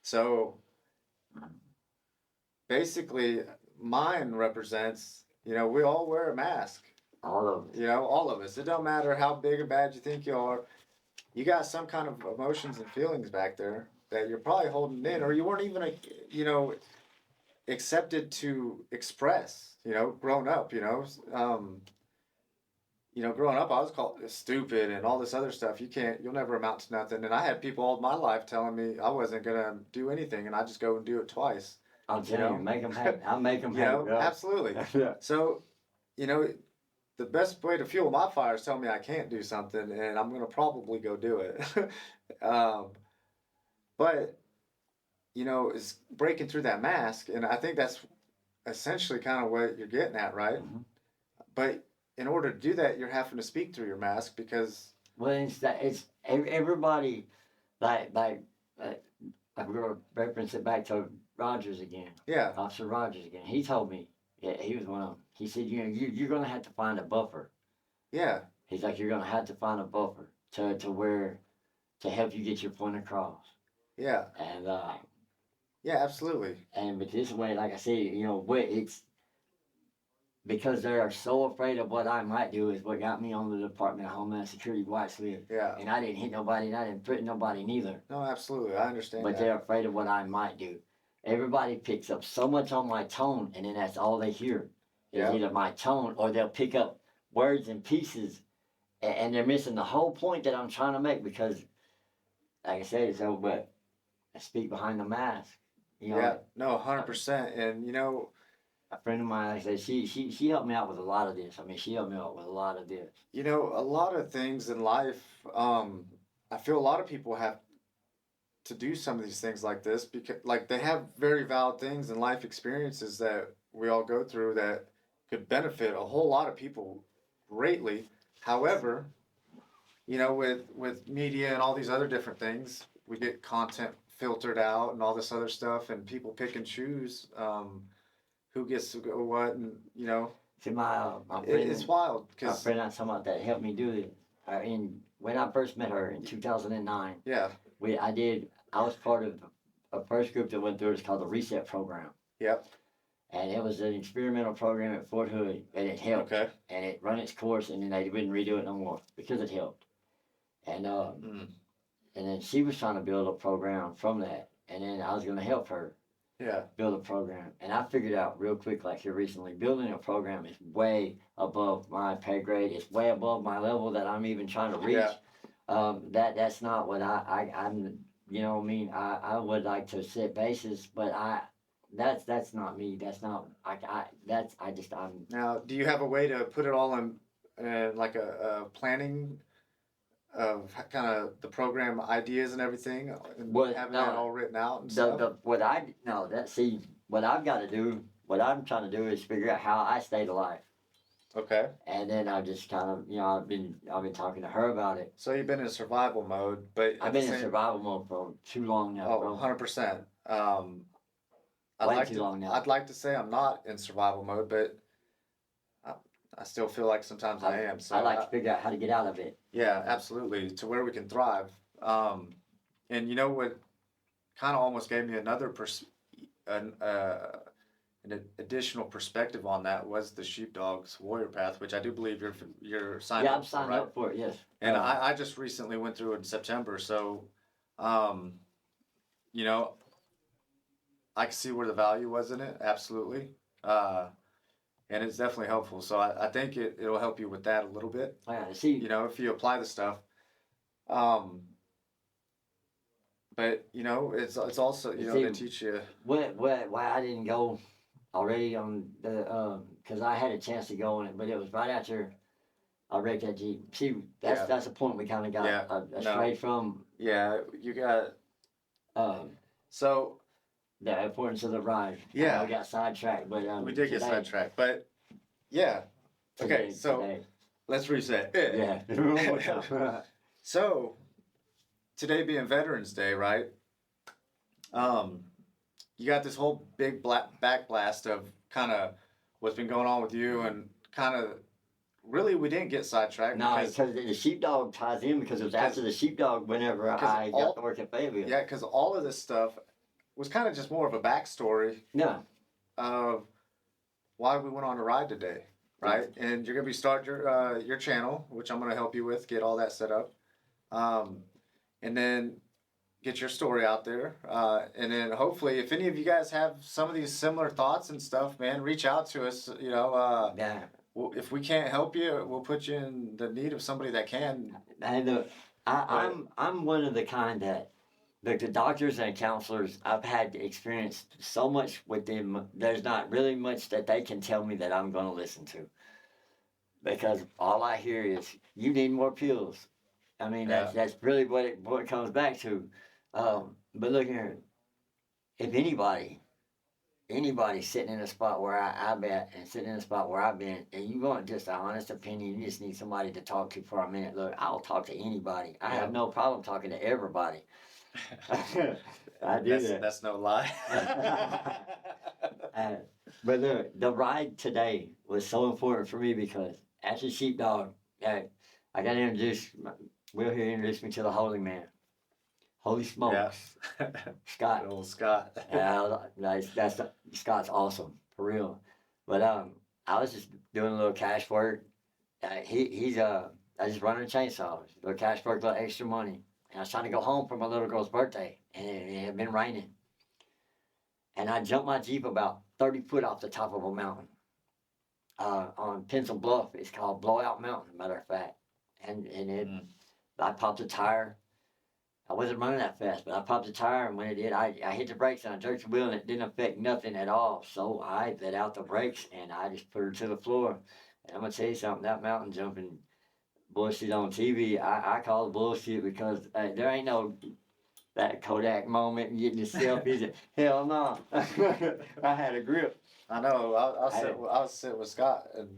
So basically, mine represents. We all wear a mask. All of it. All of us. It don't matter how big or bad you think you are. You got some kind of emotions and feelings back there that you're probably holding in, or you weren't even, accepted to express. Grown up. Growing up, I was called stupid and all this other stuff. You'll never amount to nothing. And I had people all my life telling me I wasn't gonna do anything, and I just go and do it twice. I'll tell you, make them happy. I'll make them happy, bro. Absolutely. Yeah. So, the best way to fuel my fire is tell me I can't do something, and I'm gonna probably go do it. But it's breaking through that mask, and I think that's essentially kind of what you're getting at, right? Mm-hmm. But in order to do that, you're having to speak through your mask because. Well, it's everybody, like I'm gonna reference it back to Rogers again. Yeah. Officer Rogers again. He told me, yeah, he was one of them. He said, you're gonna have to find a buffer. Yeah. He's like, you're gonna have to find a buffer to help you get your point across. Yeah. And yeah, absolutely. And but this way, like I said, it's because they are so afraid of what I might do is what got me on the Department of Homeland Security watch list. Yeah. And I didn't hit nobody, and I didn't threaten nobody neither. No, absolutely, I understand. But they're afraid of what I might do. Everybody picks up so much on my tone, and then that's all they hear is either my tone, or they'll pick up words and pieces, and they're missing the whole point that I'm trying to make. Because, like I said, but I speak behind the mask. Yeah, no, 100%. And a friend of mine, like I said, she helped me out with a lot of this. I mean, she helped me out with a lot of this. A lot of things in life, I feel a lot of people have to do some of these things like this because, like, they have very valid things and life experiences that we all go through that could benefit a whole lot of people greatly. However, with media and all these other different things, we get content filtered out and all this other stuff, and people pick and choose who gets to go what, and See, my friend, it's wild my because friend I'm talking about that helped me do this. When I first met her in 2009, yeah, I was part of a first group that went through. It's called the Reset Program. Yep. And it was an experimental program at Fort Hood, and it helped. Okay. And it run its course, and then they wouldn't redo it no more because it helped. And and then she was trying to build a program from that, and then I was going to help her. Yeah. Build a program. And I figured out real quick, like here recently, building a program is way above my pay grade. It's way above my level that I'm even trying to reach. Yeah. That's not what I'm, you know what I mean? I would like to set bases, but that's not me. That's not, I'm. Now, do you have a way to put it all in like a planning of kind of the program ideas and everything, and having that all written out and stuff? What I've got to do, what I'm trying to do is figure out how I stayed alive. Okay. And then I just kind of, I've been talking to her about it. So you've been in survival mode, but I've been in survival mode for too long now. Oh, 100%. Too long now. I'd like to say I'm not in survival mode, but I still feel like sometimes I am. So I like to figure out how to get out of it. Yeah, absolutely, to where we can thrive. And you know what kind of almost gave me another an additional perspective on that was the Sheepdog's Warrior Path, which I do believe you're signed up for. Yeah, I'm signed up for it, yes. And I just recently went through it in September, so I can see where the value was in it, absolutely. And it's definitely helpful. So I think it'll help you with that a little bit. Yeah, see. If you apply the stuff. but you know, it's also, you know, See, they teach you. why I didn't go already on the because I had a chance to go on it, but it was right after I wrecked that Jeep. See, Yeah. that's the point we kind of got Yeah. astray from Yeah, you got um, so the importance of the ride. yeah. We got sidetracked, but We did get today, sidetracked, but yeah. Okay, so today, let's reset. yeah, one more time. So today being Veterans Day, right? Um, you got this whole big black backblast of kind of what's been going on with you, and kind of really we didn't get sidetracked No, because because the sheepdog ties in because it was after the sheepdog whenever I got to work at Fayetteville. yeah, because all of this stuff was kind of just more of a backstory No, of why we went on a ride today, right? And you're gonna be starting your channel, which I'm gonna help you with, get all that set up, and then get your story out there, and then hopefully, if any of you guys have some of these similar thoughts and stuff, man, reach out to us. You know, yeah. if we can't help you, we'll put you in the need of somebody that can. And I'm one of the kind that the doctors and counselors I've had experienced so much with them. There's not really much that they can tell me that I'm going to listen to because all I hear is you need more pills. I mean that's really what it comes back to. But look here, if anybody sitting in a spot where I've been and sitting in a spot where I've been, and you want just an honest opinion, you just need somebody to talk to for a minute. Look, I'll talk to anybody. I have no problem talking to everybody. I do that. That's no lie. But look, the ride today was so important for me because as a sheepdog, I got introduced. Will here introduced me to the holy man. Holy smokes, Scott. Good old Scott. Yeah, that's Scott's awesome for real. But I was just doing a little cash work. He's I just running a chainsaw, little cash work, little extra money. And I was trying to go home for my little girl's birthday, and it had been raining. And I jumped my Jeep about 30 foot off the top of a mountain on Pencil Bluff. It's called Blowout Mountain, matter of fact. And I popped a tire. I wasn't running that fast, but I popped the tire, and when it did, I hit the brakes and I jerked the wheel, and it didn't affect nothing at all. So I let out the brakes and I just put her to the floor. And I'm gonna tell you something, that mountain jumping bullshit on TV, I call it bullshit because there ain't no that Kodak moment and getting the selfies. Hell no, I had a grip. I know. I was sitting with Scott, and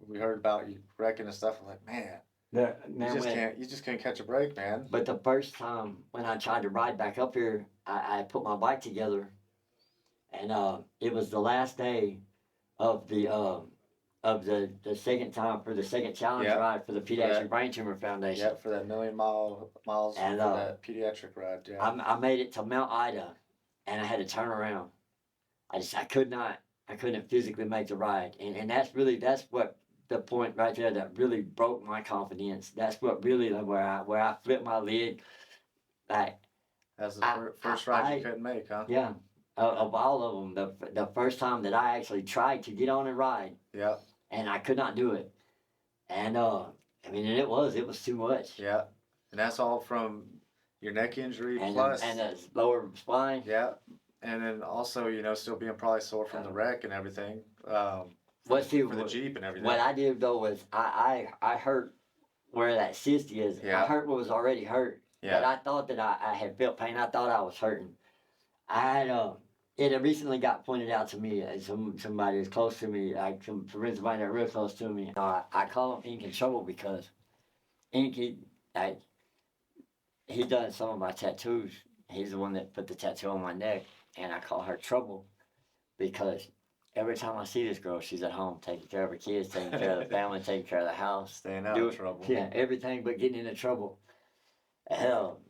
we heard about you wrecking and stuff. I'm like, man. You just can't catch a break, man. But the first time when I tried to ride back up here, I put my bike together, and it was the last day of the second time for the second challenge ride for the Pediatric Brain Tumor Foundation. Yeah, for that miles and for that pediatric ride. Yeah, I made it to Mount Ida, and I had to turn around. I couldn't physically make the ride, and that's what the point right there that really broke my confidence. That's what really where I flipped my lid. Like that's the first ride you couldn't make, huh? Yeah, of all of them, the first time that I actually tried to get on a ride. Yeah. And I could not do it, and I mean, it was too much. Yeah, and that's all from your neck injury and plus the lower spine. Yeah, and then also still being probably sore from the wreck and everything. For the Jeep and everything. What I did though was I hurt where that cyst is. Yeah. I hurt what was already hurt. Yeah. But I thought that I had felt pain. I thought I was hurting. I had it had recently got pointed out to me as somebody that's close to me, like some friends of mine that are real close to me. I call him Ink in Trouble because Ink he done some of my tattoos. He's the one that put the tattoo on my neck, and I call her Trouble because every time I see this girl, she's at home taking care of her kids, taking care of the family, taking care of the house. Staying out of trouble. Yeah, everything but getting into trouble. Hell,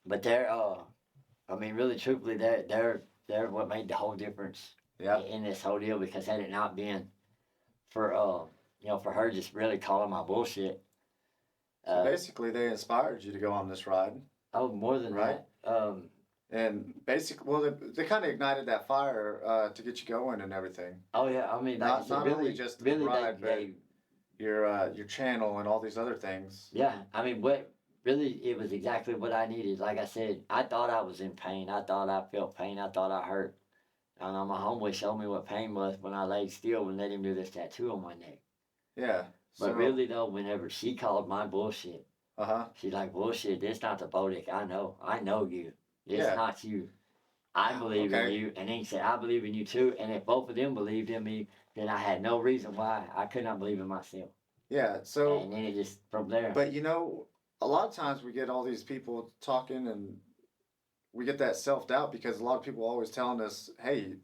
but they're, I mean, really, truthfully, they're what made the whole difference in this whole deal because had it not been for, for her just really calling my bullshit. So basically, they inspired you to go on this ride. Oh, more than that. And basically, well, they kind of ignited that fire to get you going and everything. Oh yeah, I mean, not really, only just the ride, but your channel and all these other things. Yeah, I mean, what really, it was exactly what I needed. Like I said, I thought I was in pain. I thought I felt pain. I thought I hurt. I know my homeboy showed me what pain was when I laid still and let him do this tattoo on my neck. Yeah. But So, really though, whenever she called my bullshit, uh-huh. she's like, bullshit, this not the Bodick I know you. It's Yeah. not you. I believe in Okay. you. And then he said, I believe in you too. And if both of them believed in me, then I had no reason why I could not believe in myself. Yeah. So, And then it just, from there. but a lot of times we get all these people talking and we get that self-doubt because a lot of people always telling us, hey,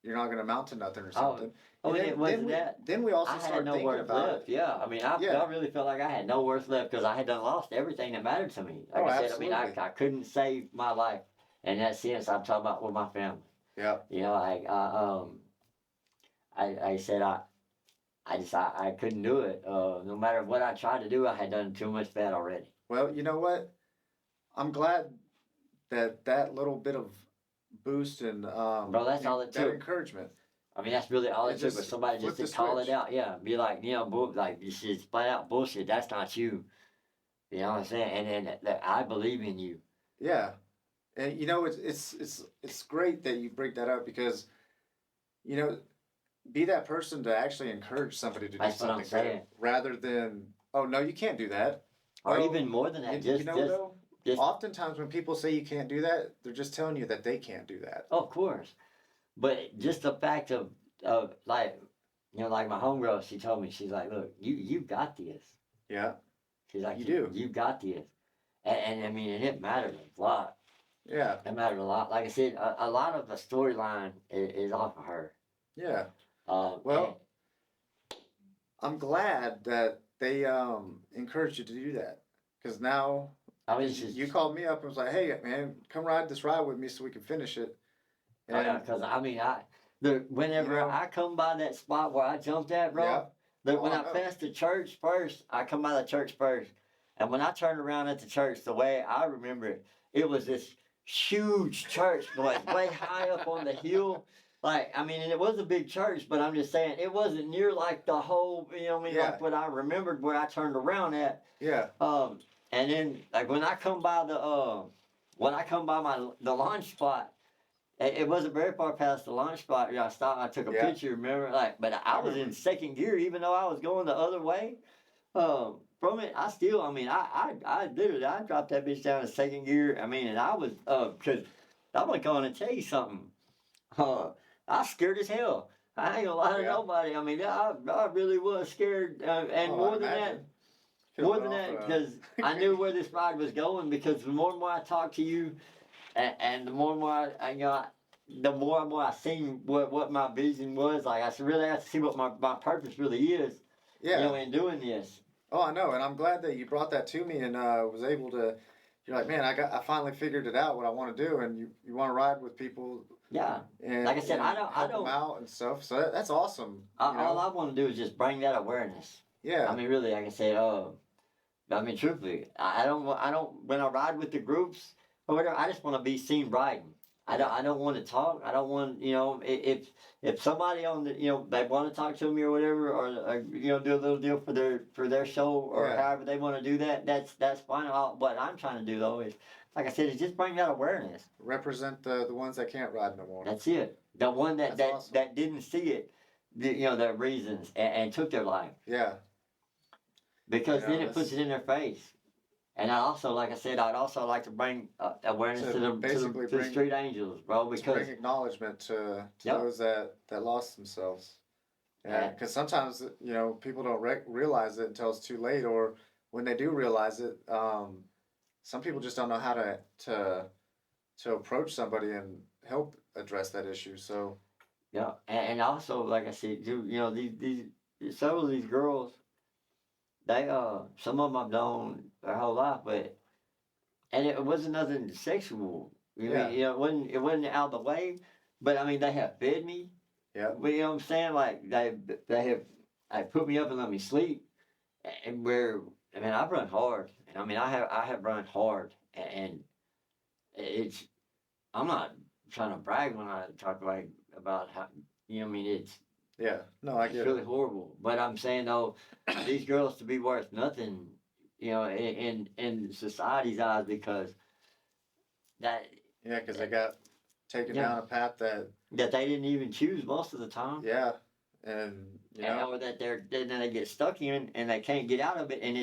you're not going to amount to nothing or Oh, something. and And it wasn't that. then we also I had start no thinking worth about left. it. Yeah, I mean, I Yeah. really felt like I had no worth left because I had done lost everything that mattered to me. Like Oh, I said, I mean, absolutely. I couldn't save my life in that sense. I'm talking about with my family. Yeah. You know, I said I couldn't do it. No matter what I tried to do, I had done too much bad already. Well, you know what? I'm glad that little bit of boost and Bro, that's all it that took. encouragement. I mean, that's really all It it took was just somebody just flipped to the call it switch. out. Yeah, be like, you know, like this is flat out bullshit. That's not you. You know what I'm saying? And then that I believe in you. Yeah. And it's great that you bring that up because you know be that person to actually encourage somebody to do That's what I'm something better saying. rather than oh no you can't do that. Or Well, even more than that, you know though, just oftentimes when people say you can't do that, they're just telling you that they can't do that. of course. But just the fact of like, you know, like my homegirl, she told me, she's like, look, you got this. Yeah, She's like, you do. you got this. And I mean, and it mattered a lot. Yeah, It mattered a lot. Like I said, a lot of the storyline is off of her. yeah. Um, Well, I'm glad that they encouraged you to do that because now I mean, because it's just, you called me up and was like, hey man, come ride this ride with me so we can finish it. oh yeah, And because I mean, you whenever know, I come by that spot where I jumped at, bro, yeah. Oh, when I I know. passed the church first, I come by the church first, and when I turned around at the church, the way I remember it, it was this huge church, like way high up on the hill. Like, I mean, and it was a big church, but I'm just saying it wasn't near like the whole, you know what I mean, Yeah. like what I remembered where I turned around at. Yeah. And then like when I come by the launch spot, it wasn't very far past the launch spot. You know, I stopped. I took a Yeah. picture. Remember, like, but I was remember. in second gear, even though I was going the other way. From it, I still, I mean, I literally, I dropped that bitch down in second gear. I mean, and I was, cause I'm gonna tell you something. I was scared as hell. I ain't gonna lie to Yeah. nobody. I mean, I really was scared, and Oh, more I than that. imagine. Could've More went than off, that, because I knew where this ride was going. Because the more and more I talked to you, and the more and more I got, the more and more I seen what my vision was. Like I really had to see what my purpose really is. Yeah. You know, in doing this. Oh, I know, and I'm glad that you brought that to me and was able to. You're like, man, I finally figured it out what I want to do, and you want to ride with people. Yeah. And Like I said, and I help don't. them out and stuff. So that's awesome. All I want to do is just bring that awareness. Yeah. I mean, really, like I said, I mean, truthfully, I don't. When I ride with the groups or whatever, I just want to be seen riding. I don't want to talk. I don't want, you know, if somebody on the, you know, they want to talk to me or whatever, or you know, do a little deal for their show or Yeah. however they want to do that. That's fine. What I'm trying to do though is, like I said, is just bring that awareness. Represent the ones that can't ride no more. That's it. The one That's that awesome. that didn't see it, you know, their reasons and took their life. Yeah. Because You know, then it puts it in their face. And I also, like I said, I'd also like to bring awareness To to the basically to the bring- street angels, bro. To Because bring acknowledgement to Yep. those that lost themselves. Yeah, Yeah. because sometimes people don't realize it until it's too late, or when they do realize it, some people just don't know how to approach somebody and help address that issue. So yeah, and also, like I said, you know, these several of these girls, they some of them I've known their whole life, but and it wasn't nothing sexual. Yeah. You know, it wasn't out of the way. But I mean, they have fed me. Yeah. But you know what I'm saying? Like they have put me up and let me sleep. And where I mean, I've run hard, and I mean, I have run hard, and it's I'm not trying to brag when I talk like about how you know what I mean it's Yeah. No, I it's get really it. horrible. But I'm saying though, these girls to be worth nothing, you know, in society's eyes because that Yeah, because they got taken Yeah. down a path that, they didn't even choose most of the time. yeah, and you know, Or that then they get stuck in and they can't get out of it, and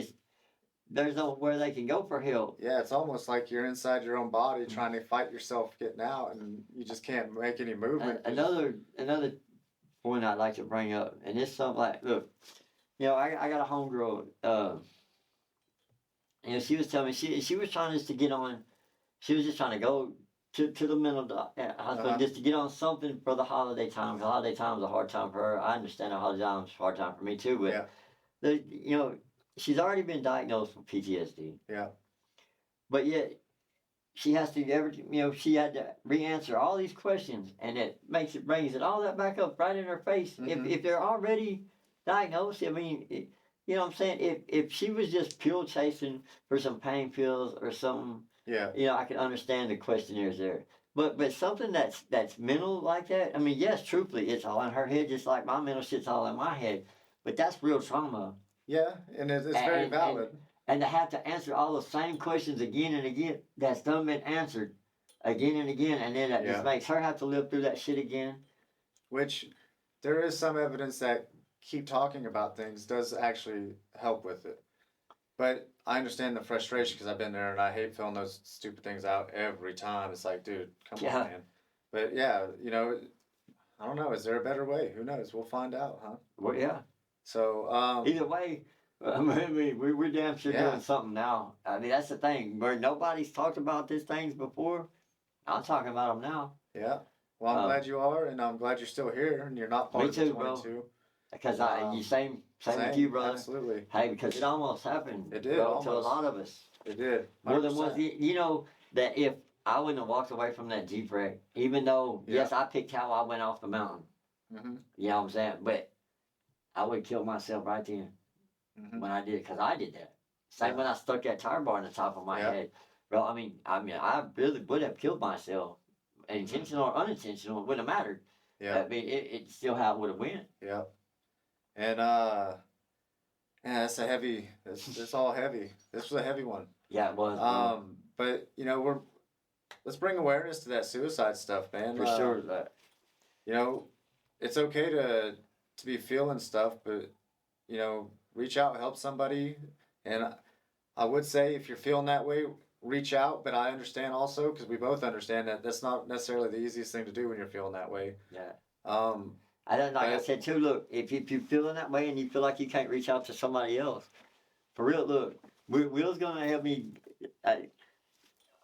there's nowhere they can go for help. yeah, it's almost like you're inside your own body trying to fight yourself getting out, and you just can't make any movement. Another point I'd like to bring up, and it's something like, look, you know, I got a homegirl, and she was telling me she was trying just to get on. She was just trying to go to the mental hospital just to get on something for the holiday time. The holiday time is a hard time for her. I understand the holiday time is a hard time for me too, but Yeah. you know, she's already been diagnosed with PTSD. Yeah. But yet she has to she had to re-answer all these questions, and it brings it all that back up right in her face. If they're already diagnosed, I mean, you know what I'm saying? If she was just pill chasing for some pain pills or something, Yeah. you know, I can understand the questionnaires there. But something that's mental like that, I mean, yes, truthfully, it's all in her head, just like my mental shit's all in my head. But that's real trauma. Yeah, and it's very valid. And to have to answer all the same questions again and again, that's done been answered again and again, and then that just makes her have to live through that shit again. Which there is some evidence that keep talking about things does actually help with it. But I understand the frustration because I've been there and I hate filling those stupid things out every time. It's like, dude, come on, man. But yeah, you know, I don't know. Is there a better way? Who knows? We'll find out, huh? Well, yeah. So either way, I mean, we're damn sure doing something now. I mean, that's the thing. Where nobody's talked about these things before, I'm talking about them now. Yeah. Well, I'm glad you are, and I'm glad you're still here, and you're not part of the 22. Bro. Because same with you, brother. Absolutely. Hey, because it almost happened. It did, to a lot of us. It did. 100%. More than once. You know that if I wouldn't have walked away from that Jeep wreck, even though yes, I picked how I went off the mountain. Mm-hmm. You know what I'm saying? But I would kill myself right then when I did it, because I did that. Same when I stuck that tire bar on the top of my head. Bro, I mean, I really would have killed myself, intentional or unintentional, it wouldn't have mattered. Yeah. I mean, it's still how it would have went. Yeah. And yeah, that's a heavy. It's all heavy. This was a heavy one. Yeah, it was. But you know, let's bring awareness to that suicide stuff, man. For sure. You know, it's okay to be feeling stuff, but you know, reach out, help somebody, and I would say if you're feeling that way, reach out. But I understand also, because we both understand that that's not necessarily the easiest thing to do when you're feeling that way. Yeah. I don't like I said too. Look, if you're feeling that way and you feel like you can't reach out to somebody else, for real, look, Will's gonna help me.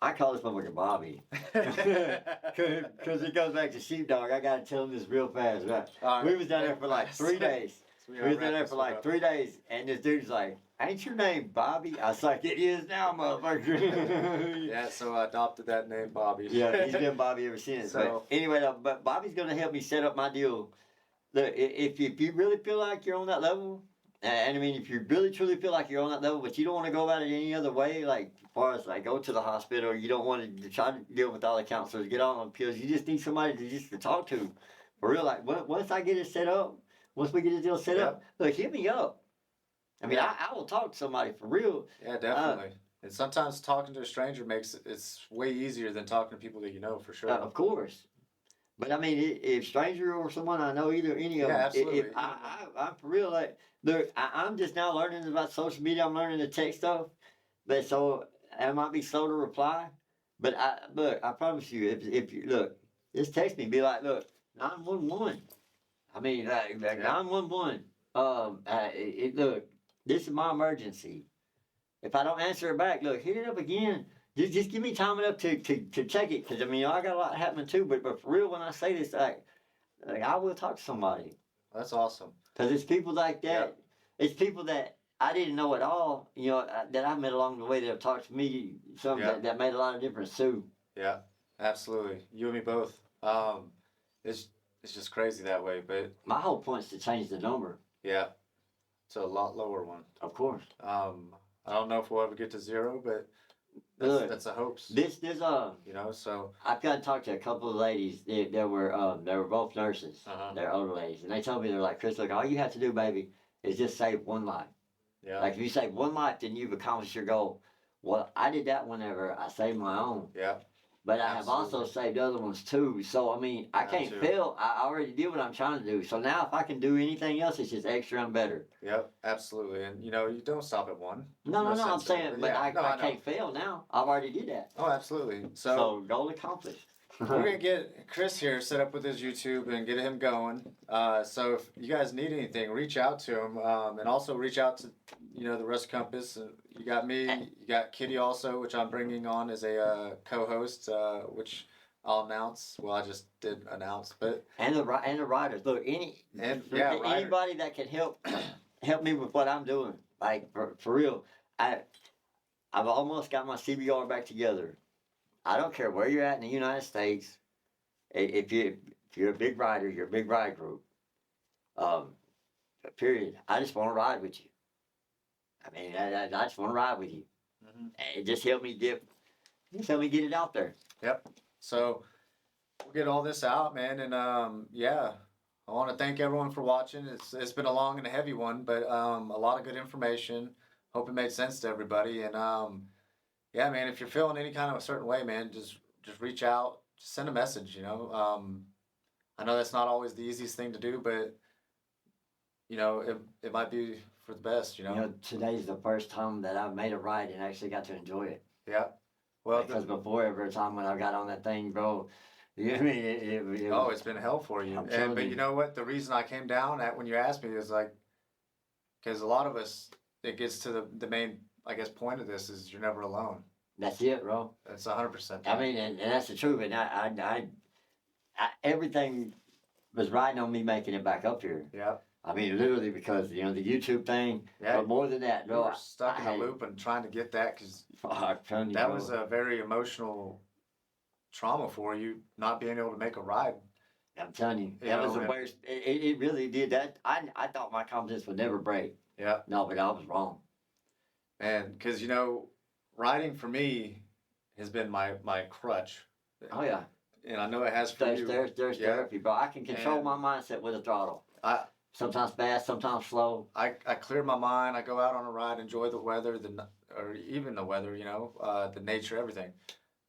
I call this motherfucker Bobby, because it goes back to Sheepdog. I gotta tell him this real fast. Right? We was down there for like 3 days. We was down there for like 3 days, and this dude's like, "Ain't your name Bobby?" I was like, "It is now, motherfucker." Yeah, so I adopted that name, Bobby. Yeah, he's been Bobby ever since. So, but anyway, but Bobby's gonna help me set up my deal. Look, if you really feel like you're on that level, and I mean, if you really truly feel like you're on that level, but you don't want to go about it any other way, like as far as like go to the hospital, or you don't want to try to deal with all the counselors, get on pills, you just need somebody to talk to. For real, like once I get it set up, once we get this deal set up, look, hit me up. I mean, I will talk to somebody for real. Yeah, definitely. And sometimes talking to a stranger it's way easier than talking to people that you know, for sure. Of course. But I mean, if stranger or someone I know, any of them, absolutely. I'm for real, like, look, I'm just now learning about social media. I'm learning the tech stuff, but so I might be slow to reply. But I promise you, if you look, just text me, be like, look, 911. I mean, like 911. Look, this is my emergency. If I don't answer it back, look, hit it up again. Just give me time enough to check it, because I mean, I got a lot happening too. But for real, when I say this, like I will talk to somebody. That's awesome. Because it's people like that. Yep. It's people that I didn't know at all. You know, that I met along the way that have talked to me. That made a lot of difference too. Yeah, absolutely. You and me both. It's just crazy that way. But my whole point is to change the number. Yeah, it's a lot lower one. Of course. I don't know if we'll ever get to 0, but. That's a hope. There's you know, so I've got to talk to a couple of ladies. They were both nurses. They're older ladies, and they told me, they're like, Chris, look, all you have to do, baby, is just save one life. Yeah. Like if you save one life, then you've accomplished your goal. Well, I did that whenever I saved my own. Yeah. But I have also Absolutely. saved other ones too. So I mean, I That can't too. fail. I already did what I'm trying to do. So now if I can do anything else, it's just extra and better. Yep. Absolutely. And you know, you don't stop at one. No, No no, no. I'm sense in it, saying, but but yeah. I, No, I I know. can't fail now. I've already did that. Oh, absolutely. So goal accomplished. We're gonna get Chris here set up with his YouTube and get him going. So if you guys need anything, reach out to him, and also reach out to the Rust Compass. You got me, you got Kitty also, which I'm bringing on as a co-host, which I'll announce. Well, I just did announce, but And the writers. Look, writer. anybody that can help me with what I'm doing. Like for real, I've almost got my CBR back together. I don't care where you're at in the United States. If you're a big rider, you're a big ride group. Period. I just want to ride with you. I mean, I just want to ride with you. Mhm. It just help me get it out there. Yep. So we'll get all this out, man, and yeah. I want to thank everyone for watching. It's been a long and a heavy one, but a lot of good information. Hope it made sense to everybody. And yeah, man, if you're feeling any kind of a certain way, man, just reach out, just send a message. I know that's not always the easiest thing to do, but it might be for the best. Today's the first time that I've made a ride and actually got to enjoy it. Yeah. Well, Because before every time when I got on that thing, bro, you know what I mean? oh, it's been hell for you. But you know what? The reason I came down at when you asked me is like, because a lot of us, it gets to the main, I guess, point of this is you're never alone. That's it, bro. That's 100%. I mean, and that's the truth. And I everything was riding on me making it back up here. Yeah. I mean, literally because the YouTube thing. Yeah. But more than that, You bro, were stuck in a loop and trying to get that because that was a very emotional trauma for you, not being able to make a ride. I'm telling you, that was the worst. It really did that. I thought my confidence would never break. Yeah. No, but I was wrong. Man, because riding for me has been my crutch. Oh yeah. And I know it has for you. There's therapy, bro. I can control my mindset with a throttle. Sometimes fast, sometimes slow. I clear my mind. I go out on a ride, enjoy the weather, or even the weather, the nature, everything.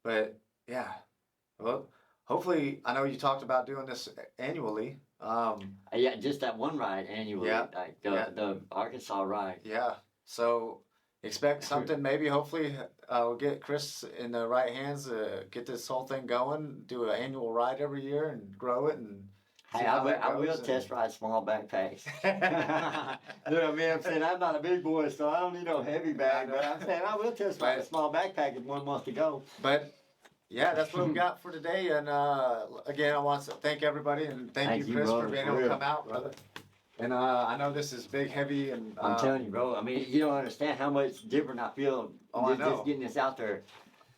But yeah, well, hopefully, I know you talked about doing this annually. Yeah, just that one ride annually, like the Arkansas ride. Yeah, so expect something. Maybe, hopefully, we'll get Chris in the right hands. Get this whole thing going. Do an annual ride every year and grow it and. Hey, I will test ride small backpacks. You know what I mean? I'm saying I'm not a big boy, so I don't need no heavy bag. But I'm saying I will test ride a small backpack if one wants to go. But yeah, that's what we got for today. And again, I want to thank everybody and thank you, Chris, for being able to come out, brother. And I know this is big, heavy, and I'm telling you, bro. I mean, you don't understand how much different I feel. I know. Just getting this out there.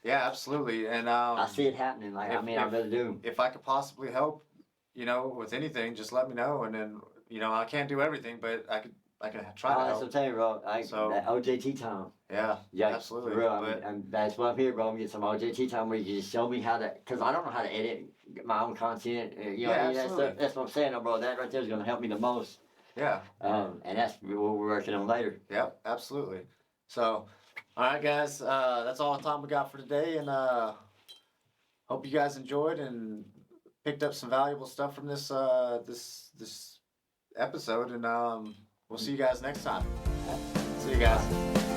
Yeah, absolutely. And I see it happening. Like I really do. If I could possibly help, with anything, just let me know. And then, I can't do everything, but I can try to help. That's what I'm telling you, bro. That OJT time. Yeah, For absolutely. real, that's what I'm here, bro. I'm getting some OJT time where you just show me how to, because I don't know how to edit my own content. That's what I'm saying, bro. That right there is going to help me the most. Yeah. And that's what we're working on later. Yep, absolutely. So, all right, guys, that's all the time we got for today, and hope you guys enjoyed and picked up some valuable stuff from this this episode, and we'll see you guys next time. See you guys.